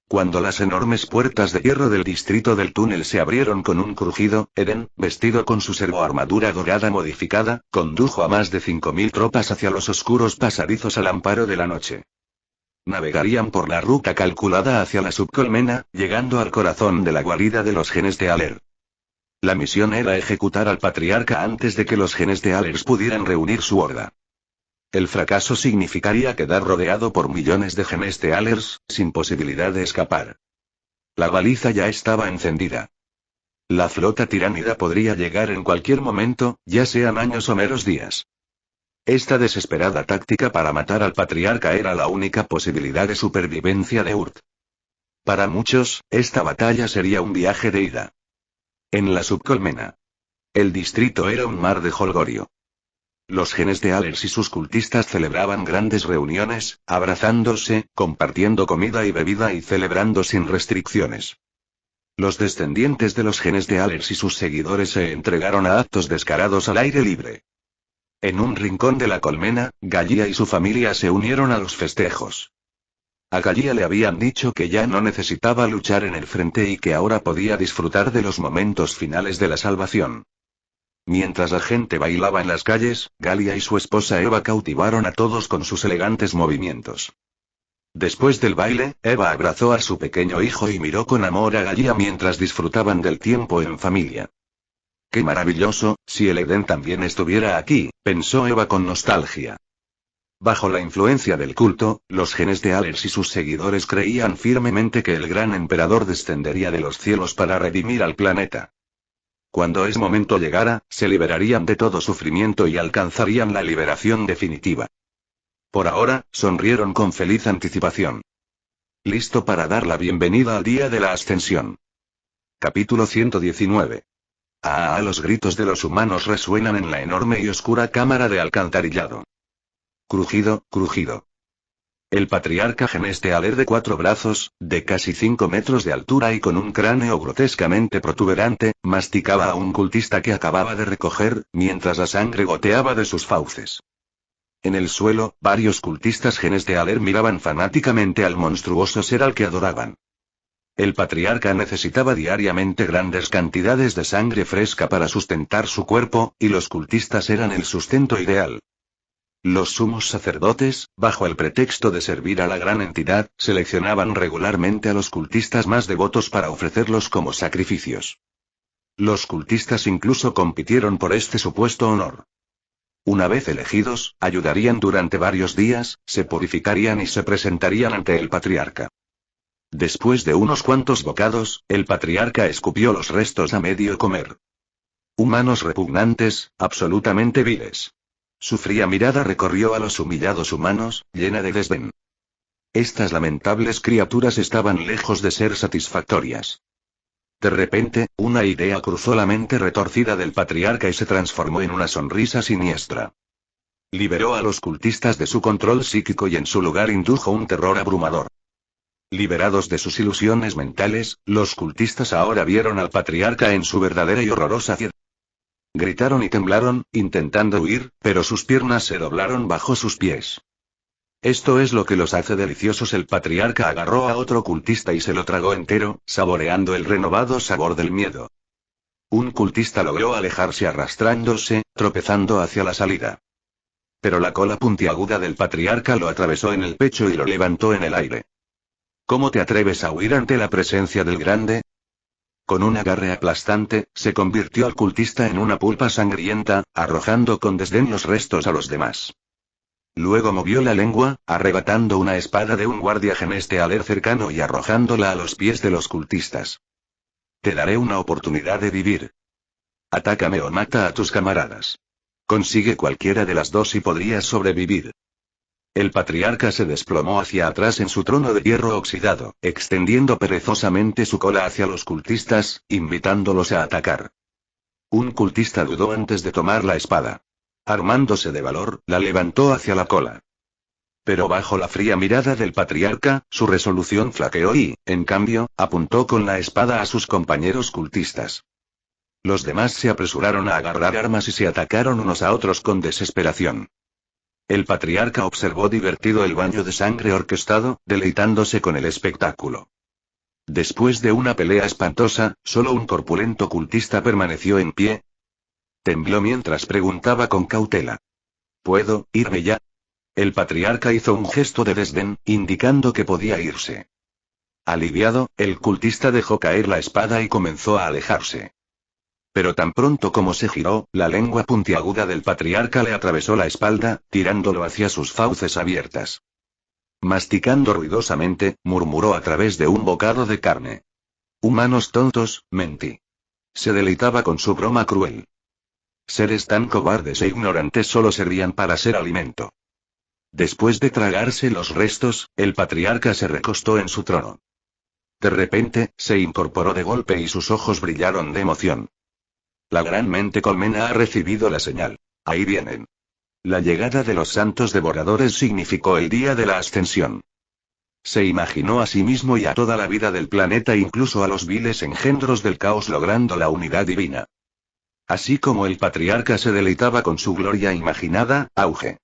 Speaker 1: Cuando las enormes puertas de hierro del distrito del túnel se abrieron con un crujido, Eden, vestido con su servoarmadura dorada modificada, condujo a más de 5.000 tropas hacia los oscuros pasadizos al amparo de la noche. Navegarían por la ruta calculada hacia la subcolmena, llegando al corazón de la guarida de los Genestealer. La misión era ejecutar al patriarca antes de que los Genestealers pudieran reunir su horda. El fracaso significaría quedar rodeado por millones de Genestealers, sin posibilidad de escapar. La baliza ya estaba encendida. La flota tiránida podría llegar en cualquier momento, ya sean años o meros días. Esta desesperada táctica para matar al patriarca era la única posibilidad de supervivencia de Urt. Para muchos, esta batalla sería un viaje de ida. En la subcolmena. El distrito era un mar de jolgorio. Los Genestealers y sus cultistas celebraban grandes reuniones, abrazándose, compartiendo comida y bebida y celebrando sin restricciones. Los descendientes de los Genestealers y sus seguidores se entregaron a actos descarados al aire libre. En un rincón de la colmena, Gallia y su familia se unieron a los festejos. A Gallia le habían dicho que ya no necesitaba luchar en el frente y que ahora podía disfrutar de los momentos finales de la salvación. Mientras la gente bailaba en las calles, Gallia y su esposa Eva cautivaron a todos con sus elegantes movimientos. Después del baile, Eva abrazó a su pequeño hijo y miró con amor a Gallia mientras disfrutaban del tiempo en familia. Qué maravilloso, si el Edén también estuviera aquí, pensó Eva con nostalgia. Bajo la influencia del culto, los genes de Alers y sus seguidores creían firmemente que el gran emperador descendería de los cielos para redimir al planeta. Cuando ese momento llegara, se liberarían de todo sufrimiento y alcanzarían la liberación definitiva. Por ahora, sonrieron con feliz anticipación. Listo para dar la bienvenida al día de la ascensión. Capítulo 119. Los gritos de los humanos resuenan en la enorme y oscura cámara de alcantarillado. Crujido, crujido. El patriarca Geneste Aler de 4 brazos, de casi 5 metros de altura y con un cráneo grotescamente protuberante, masticaba a un cultista que acababa de recoger, mientras la sangre goteaba de sus fauces. En el suelo, varios cultistas Geneste Aler miraban fanáticamente al monstruoso ser al que adoraban. El patriarca necesitaba diariamente grandes cantidades de sangre fresca para sustentar su cuerpo, y los cultistas eran el sustento ideal. Los sumos sacerdotes, bajo el pretexto de servir a la gran entidad, seleccionaban regularmente a los cultistas más devotos para ofrecerlos como sacrificios. Los cultistas incluso compitieron por este supuesto honor. Una vez elegidos, ayudarían durante varios días, se purificarían y se presentarían ante el patriarca. Después de unos cuantos bocados, el patriarca escupió los restos a medio comer. Humanos repugnantes, absolutamente viles. Su fría mirada recorrió a los humillados humanos, llena de desdén. Estas lamentables criaturas estaban lejos de ser satisfactorias. De repente, una idea cruzó la mente retorcida del patriarca y se transformó en una sonrisa siniestra. Liberó a los cultistas de su control psíquico y en su lugar indujo un terror abrumador. Liberados de sus ilusiones mentales, los cultistas ahora vieron al patriarca en su verdadera y horrorosa ciudad. Gritaron y temblaron, intentando huir, pero sus piernas se doblaron bajo sus pies. Esto es lo que los hace deliciosos. El patriarca agarró a otro cultista y se lo tragó entero, saboreando el renovado sabor del miedo. Un cultista logró alejarse arrastrándose, tropezando hacia la salida. Pero la cola puntiaguda del patriarca lo atravesó en el pecho y lo levantó en el aire. ¿Cómo te atreves a huir ante la presencia del grande? Con un agarre aplastante, se convirtió al cultista en una pulpa sangrienta, arrojando con desdén los restos a los demás. Luego movió la lengua, arrebatando una espada de un guardia Geneste Aler cercano y arrojándola a los pies de los cultistas. Te daré una oportunidad de vivir. Atácame o mata a tus camaradas. Consigue cualquiera de las dos y podrías sobrevivir. El patriarca se desplomó hacia atrás en su trono de hierro oxidado, extendiendo perezosamente su cola hacia los cultistas, invitándolos a atacar. Un cultista dudó antes de tomar la espada. Armándose de valor, la levantó hacia la cola. Pero bajo la fría mirada del patriarca, su resolución flaqueó y, en cambio, apuntó con la espada a sus compañeros cultistas. Los demás se apresuraron a agarrar armas y se atacaron unos a otros con desesperación. El patriarca observó divertido el baño de sangre orquestado, deleitándose con el espectáculo. Después de una pelea espantosa, solo un corpulento cultista permaneció en pie. Tembló mientras preguntaba con cautela. ¿Puedo irme ya? El patriarca hizo un gesto de desdén, indicando que podía irse. Aliviado, el cultista dejó caer la espada y comenzó a alejarse. Pero tan pronto como se giró, la lengua puntiaguda del patriarca le atravesó la espalda, tirándolo hacia sus fauces abiertas. Masticando ruidosamente, murmuró a través de un bocado de carne. Humanos tontos, mentí. Se deleitaba con su broma cruel. Seres tan cobardes e ignorantes solo servían para ser alimento. Después de tragarse los restos, el patriarca se recostó en su trono. De repente, se incorporó de golpe y sus ojos brillaron de emoción. La gran mente colmena ha recibido la señal. Ahí vienen. La llegada de los santos devoradores significó el día de la ascensión. Se imaginó a sí mismo y a toda la vida del planeta, incluso a los viles engendros del caos, logrando la unidad divina. Así como el patriarca se deleitaba con su gloria imaginada, auge.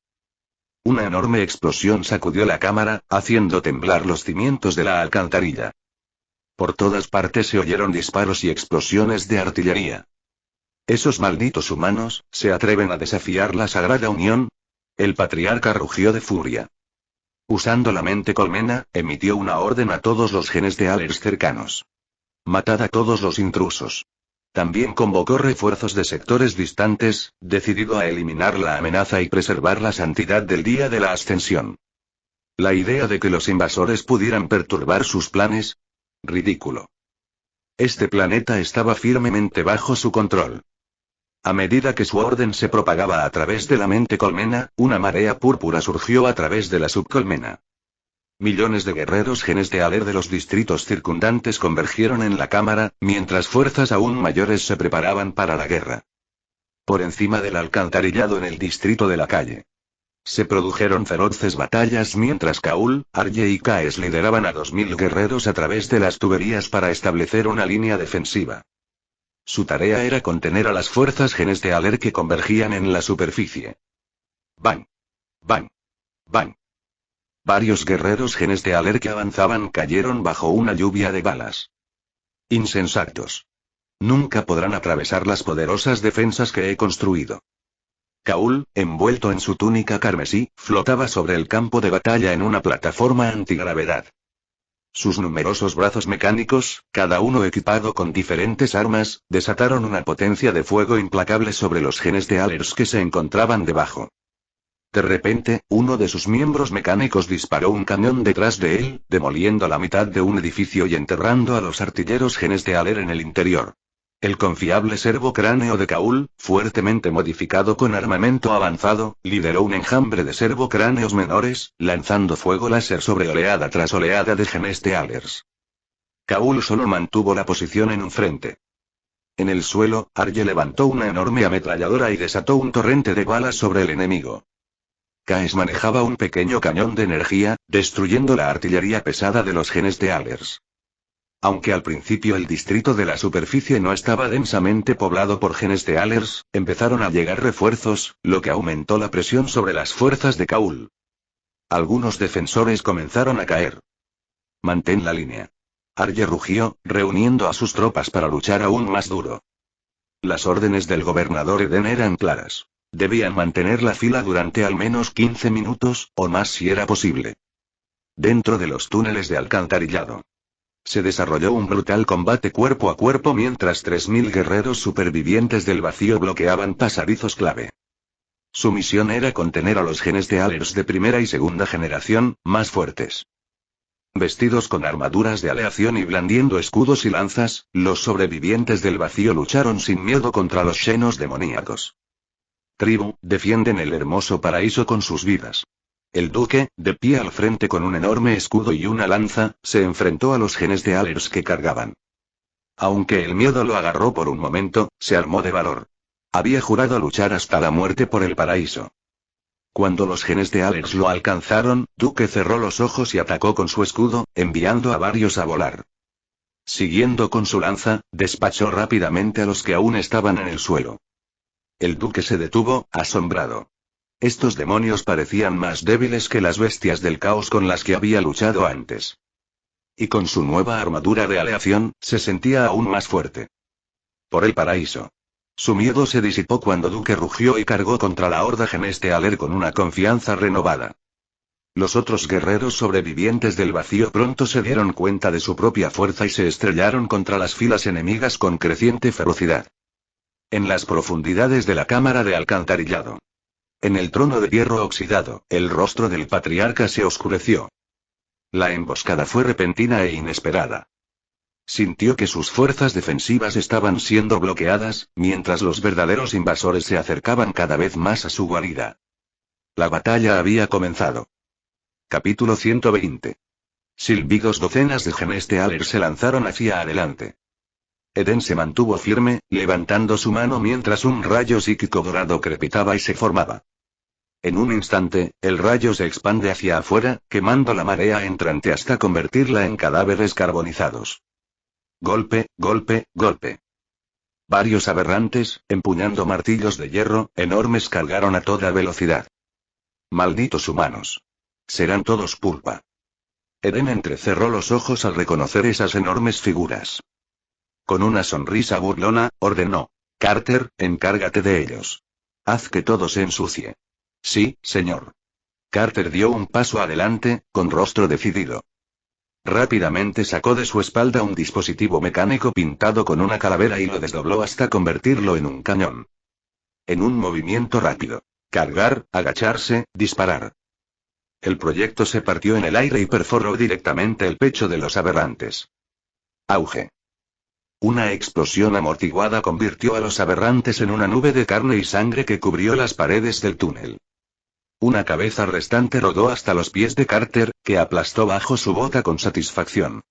Speaker 1: Una enorme explosión sacudió la cámara, haciendo temblar los cimientos de la alcantarilla. Por todas partes se oyeron disparos y explosiones de artillería. ¿Esos malditos humanos, se atreven a desafiar la Sagrada Unión? El patriarca rugió de furia. Usando la mente colmena, emitió una orden a todos los genes de Alers cercanos. Matad a todos los intrusos. También convocó refuerzos de sectores distantes, decidido a eliminar la amenaza y preservar la santidad del día de la ascensión. La idea de que los invasores pudieran perturbar sus planes. Ridículo. Este planeta estaba firmemente bajo su control. A medida que su orden se propagaba a través de la mente colmena, una marea púrpura surgió a través de la subcolmena. Millones de guerreros genes de Aler de los distritos circundantes convergieron en la cámara, mientras fuerzas aún mayores se preparaban para la guerra. Por encima del alcantarillado en el distrito de la calle. Se produjeron feroces batallas mientras Kaul, Arye y Kaes lideraban a 2000 guerreros a través de las tuberías para establecer una línea defensiva. Su tarea era contener a las fuerzas genes de Aler que convergían en la superficie. ¡Bang! ¡Bang! ¡Bang! Varios guerreros genes de Aler que avanzaban cayeron bajo una lluvia de balas. Insensatos. Nunca podrán atravesar las poderosas defensas que he construido. Kaul, envuelto en su túnica carmesí, flotaba sobre el campo de batalla en una plataforma antigravedad. Sus numerosos brazos mecánicos, cada uno equipado con diferentes armas, desataron una potencia de fuego implacable sobre los genes de Alers que se encontraban debajo. De repente, uno de sus miembros mecánicos disparó un cañón detrás de él, demoliendo la mitad de un edificio y enterrando a los artilleros genes de Aler en el interior. El confiable servocráneo de Kaul, fuertemente modificado con armamento avanzado, lideró un enjambre de servocráneos menores, lanzando fuego láser sobre oleada tras oleada de genes de Alers. Kaul solo mantuvo la posición en un frente. En el suelo, Arye levantó una enorme ametralladora y desató un torrente de balas sobre el enemigo. Kaes manejaba un pequeño cañón de energía, destruyendo la artillería pesada de los genes de Alers. Aunque al principio el distrito de la superficie no estaba densamente poblado por genes de Alers, empezaron a llegar refuerzos, lo que aumentó la presión sobre las fuerzas de Kaul. Algunos defensores comenzaron a caer. Mantén la línea. Arye rugió, reuniendo a sus tropas para luchar aún más duro. Las órdenes del gobernador Eden eran claras. Debían mantener la fila durante al menos 15 minutos, o más si era posible. Dentro de los túneles de alcantarillado. Se desarrolló un brutal combate cuerpo a cuerpo mientras 3000 guerreros supervivientes del vacío bloqueaban pasadizos clave. Su misión era contener a los genes de Alers de primera y segunda generación, más fuertes. Vestidos con armaduras de aleación y blandiendo escudos y lanzas, los sobrevivientes del vacío lucharon sin miedo contra los Xenos demoníacos. Tribu, defienden el hermoso paraíso con sus vidas. El duque, de pie al frente con un enorme escudo y una lanza, se enfrentó a los genes de Alers que cargaban. Aunque el miedo lo agarró por un momento, se armó de valor. Había jurado luchar hasta la muerte por el paraíso. Cuando los genes de Alers lo alcanzaron, Duque cerró los ojos y atacó con su escudo, enviando a varios a volar. Siguiendo con su lanza, despachó rápidamente a los que aún estaban en el suelo. El duque se detuvo, asombrado. Estos demonios parecían más débiles que las bestias del caos con las que había luchado antes. Y con su nueva armadura de aleación, se sentía aún más fuerte. Por el paraíso. Su miedo se disipó cuando Duque rugió y cargó contra la horda genes de Aler con una confianza renovada. Los otros guerreros sobrevivientes del vacío pronto se dieron cuenta de su propia fuerza y se estrellaron contra las filas enemigas con creciente ferocidad. En las profundidades de la cámara de alcantarillado. En el trono de hierro oxidado, el rostro del patriarca se oscureció. La emboscada fue repentina e inesperada. Sintió que sus fuerzas defensivas estaban siendo bloqueadas, mientras los verdaderos invasores se acercaban cada vez más a su guarida. La batalla había comenzado. Capítulo 120. Silbidos. Docenas de genes de Aler se lanzaron hacia adelante. Eden se mantuvo firme, levantando su mano mientras un rayo psíquico dorado crepitaba y se formaba. En un instante, el rayo se expande hacia afuera, quemando la marea entrante hasta convertirla en cadáveres carbonizados. Golpe, golpe, golpe. Varios aberrantes, empuñando martillos de hierro, enormes cargaron a toda velocidad. Malditos humanos. Serán todos pulpa. Eden entrecerró los ojos al reconocer esas enormes figuras. Con una sonrisa burlona, ordenó. Carter, encárgate de ellos. Haz que todo se ensucie. Sí, señor. Carter dio un paso adelante, con rostro decidido. Rápidamente sacó de su espalda un dispositivo mecánico pintado con una calavera y lo desdobló hasta convertirlo en un cañón. En un movimiento rápido. Cargar, agacharse, disparar. El proyecto se partió en el aire y perforó directamente el pecho de los aberrantes. Auge. Una explosión amortiguada convirtió a los aberrantes en una nube de carne y sangre que cubrió las paredes del túnel. Una cabeza restante rodó hasta los pies de Carter, que aplastó bajo su boca con satisfacción.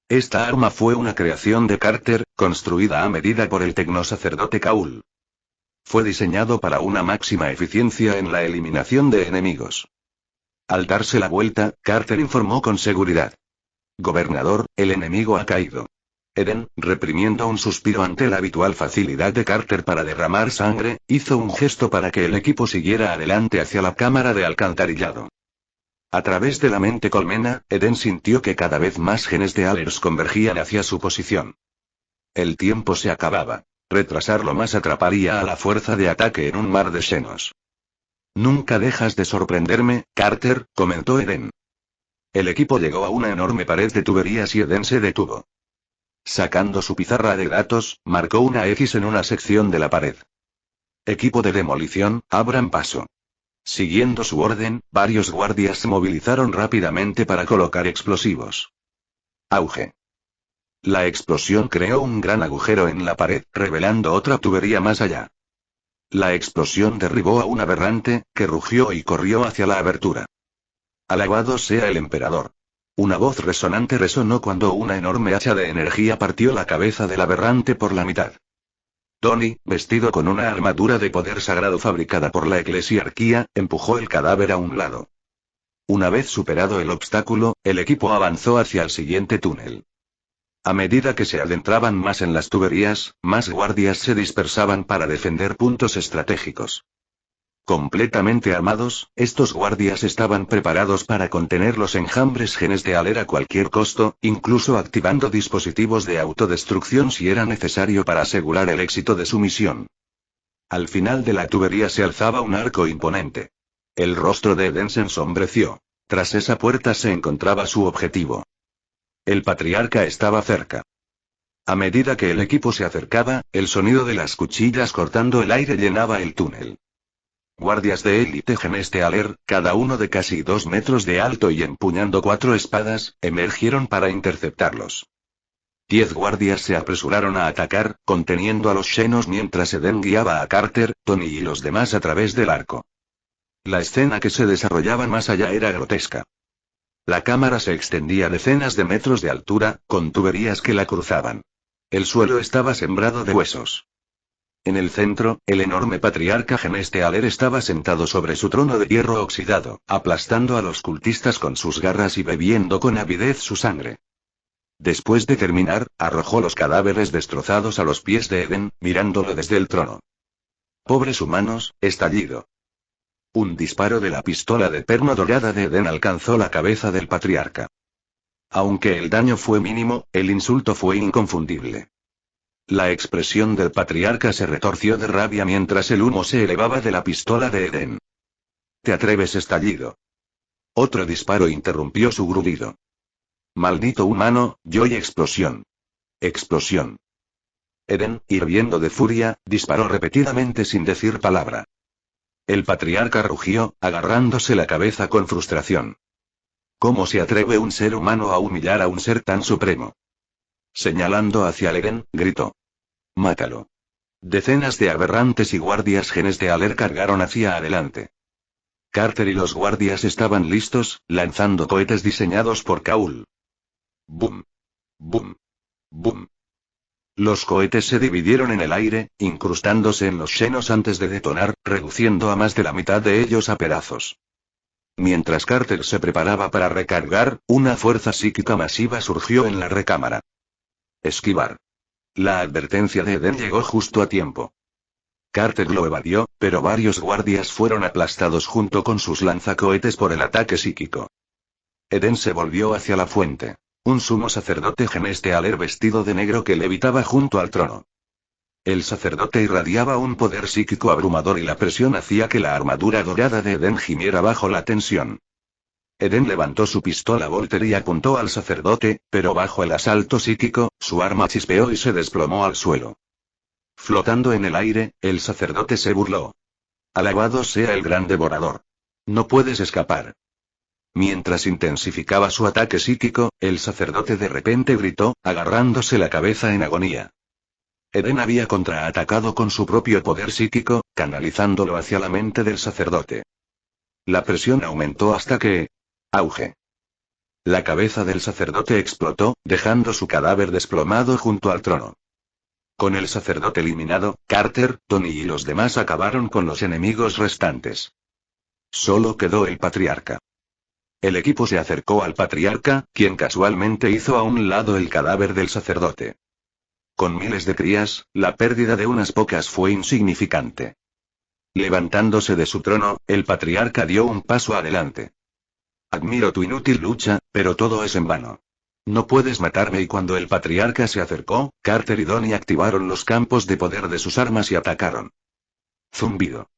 Speaker 1: Esta arma fue una creación de Carter, construida a medida por el tecnosacerdote Kaul. Fue diseñado para una máxima eficiencia en la eliminación de enemigos. Al darse la vuelta, Carter informó con seguridad. Gobernador, el enemigo ha caído. Eden, reprimiendo un suspiro ante la habitual facilidad de Carter para derramar sangre, hizo un gesto para que el equipo siguiera adelante hacia la cámara de alcantarillado. A través de la mente colmena, Eden sintió que cada vez más genes de Allers convergían hacia su posición. El tiempo se acababa. Retrasarlo más atraparía a la fuerza de ataque en un mar de senos. Nunca dejas de sorprenderme, Carter, comentó Eden. El equipo llegó a una enorme pared de tuberías y Eden se detuvo. Sacando su pizarra de datos, marcó una X en una sección de la pared. Equipo de demolición, abran paso. Siguiendo su orden, varios guardias se movilizaron rápidamente para colocar explosivos. Auge. La explosión creó un gran agujero en la pared, revelando otra tubería más allá. La explosión derribó a un aberrante, que rugió y corrió hacia la abertura. Alabado sea el emperador. Una voz resonante resonó cuando una enorme hacha de energía partió la cabeza del aberrante por la mitad. Tony, vestido con una armadura de poder sagrado fabricada por la eclesiarquía, empujó el cadáver a un lado. Una vez superado el obstáculo, el equipo avanzó hacia el siguiente túnel. A medida que se adentraban más en las tuberías, más guardias se dispersaban para defender puntos estratégicos. Completamente armados, estos guardias estaban preparados para contener los enjambres genes de Aller a cualquier costo, incluso activando dispositivos de autodestrucción si era necesario para asegurar el éxito de su misión. Al final de la tubería se alzaba un arco imponente. El rostro de Eden se ensombreció. Tras esa puerta se encontraba su objetivo. El patriarca estaba cerca. A medida que el equipo se acercaba, el sonido de las cuchillas cortando el aire llenaba el túnel. Guardias de élite genes de Aller, cada uno de casi 2 metros de alto y empuñando 4 espadas, emergieron para interceptarlos. 10 guardias se apresuraron a atacar, conteniendo a los Xenos mientras Eden guiaba a Carter, Tony y los demás a través del arco. La escena que se desarrollaba más allá era grotesca. La cámara se extendía decenas de metros de altura, con tuberías que la cruzaban. El suelo estaba sembrado de huesos. En el centro, el enorme patriarca genes de Aller estaba sentado sobre su trono de hierro oxidado, aplastando a los cultistas con sus garras y bebiendo con avidez su sangre. Después de terminar, arrojó los cadáveres destrozados a los pies de Eden, mirándolo desde el trono. Pobres humanos, estallido. Un disparo de la pistola de perno dorada de Eden alcanzó la cabeza del patriarca. Aunque el daño fue mínimo, el insulto fue inconfundible. La expresión del patriarca se retorció de rabia mientras el humo se elevaba de la pistola de Eden. ¿Te atreves, estallido? Otro disparo interrumpió su grudido. Maldito humano, yo y explosión. Explosión. Eden, hirviendo de furia, disparó repetidamente sin decir palabra. El patriarca rugió, agarrándose la cabeza con frustración. ¿Cómo se atreve un ser humano a humillar a un ser tan supremo? Señalando hacia Eden, gritó. Mátalo. Decenas de aberrantes y guardias genes de Aller cargaron hacia adelante. Carter y los guardias estaban listos, lanzando cohetes diseñados por Kaul. ¡Bum! ¡Bum! ¡Bum! Los cohetes se dividieron en el aire, incrustándose en los Xenos antes de detonar, reduciendo a más de la mitad de ellos a pedazos. Mientras Carter se preparaba para recargar, una fuerza psíquica masiva surgió en la recámara. Esquivar. La advertencia de Eden llegó justo a tiempo. Carter lo evadió, pero varios guardias fueron aplastados junto con sus lanzacohetes por el ataque psíquico. Eden se volvió hacia la fuente. Un sumo sacerdote genes de Aller vestido de negro que levitaba junto al trono. El sacerdote irradiaba un poder psíquico abrumador y la presión hacía que la armadura dorada de Eden gimiera bajo la tensión. Eden levantó su pistola Volter y apuntó al sacerdote, pero bajo el asalto psíquico, su arma chispeó y se desplomó al suelo. Flotando en el aire, el sacerdote se burló. Alabado sea el gran devorador. No puedes escapar. Mientras intensificaba su ataque psíquico, el sacerdote de repente gritó, agarrándose la cabeza en agonía. Eden había contraatacado con su propio poder psíquico, canalizándolo hacia la mente del sacerdote. La presión aumentó hasta que... Auge. La cabeza del sacerdote explotó, dejando su cadáver desplomado junto al trono. Con el sacerdote eliminado, Carter, Tony y los demás acabaron con los enemigos restantes. Solo quedó el patriarca. El equipo se acercó al patriarca, quien casualmente hizo a un lado el cadáver del sacerdote. Con miles de crías, la pérdida de unas pocas fue insignificante. Levantándose de su trono, el patriarca dio un paso adelante. Admiro tu inútil lucha, pero todo es en vano. No puedes matarme. Y cuando el patriarca se acercó, Carter y Donnie activaron los campos de poder de sus armas y atacaron. Zumbido.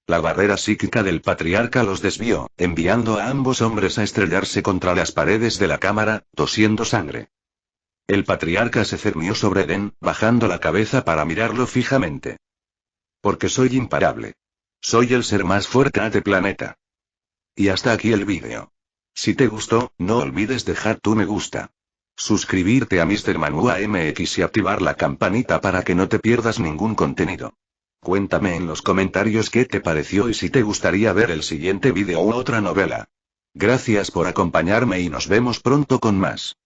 Speaker 1: La barrera psíquica del patriarca los desvió, enviando a ambos hombres a estrellarse contra las paredes de la cámara, tosiendo sangre. El patriarca se cernió sobre Eden, bajando la cabeza para mirarlo fijamente. Porque soy imparable. Soy el ser más fuerte de planeta. Y hasta aquí el vídeo. Si te gustó, no olvides dejar tu me gusta. Suscribirte a Mr. Manhua MX y activar la campanita para que no te pierdas ningún contenido. Cuéntame en los comentarios qué te pareció y si te gustaría ver el siguiente vídeo u otra novela. Gracias por acompañarme y nos vemos pronto con más.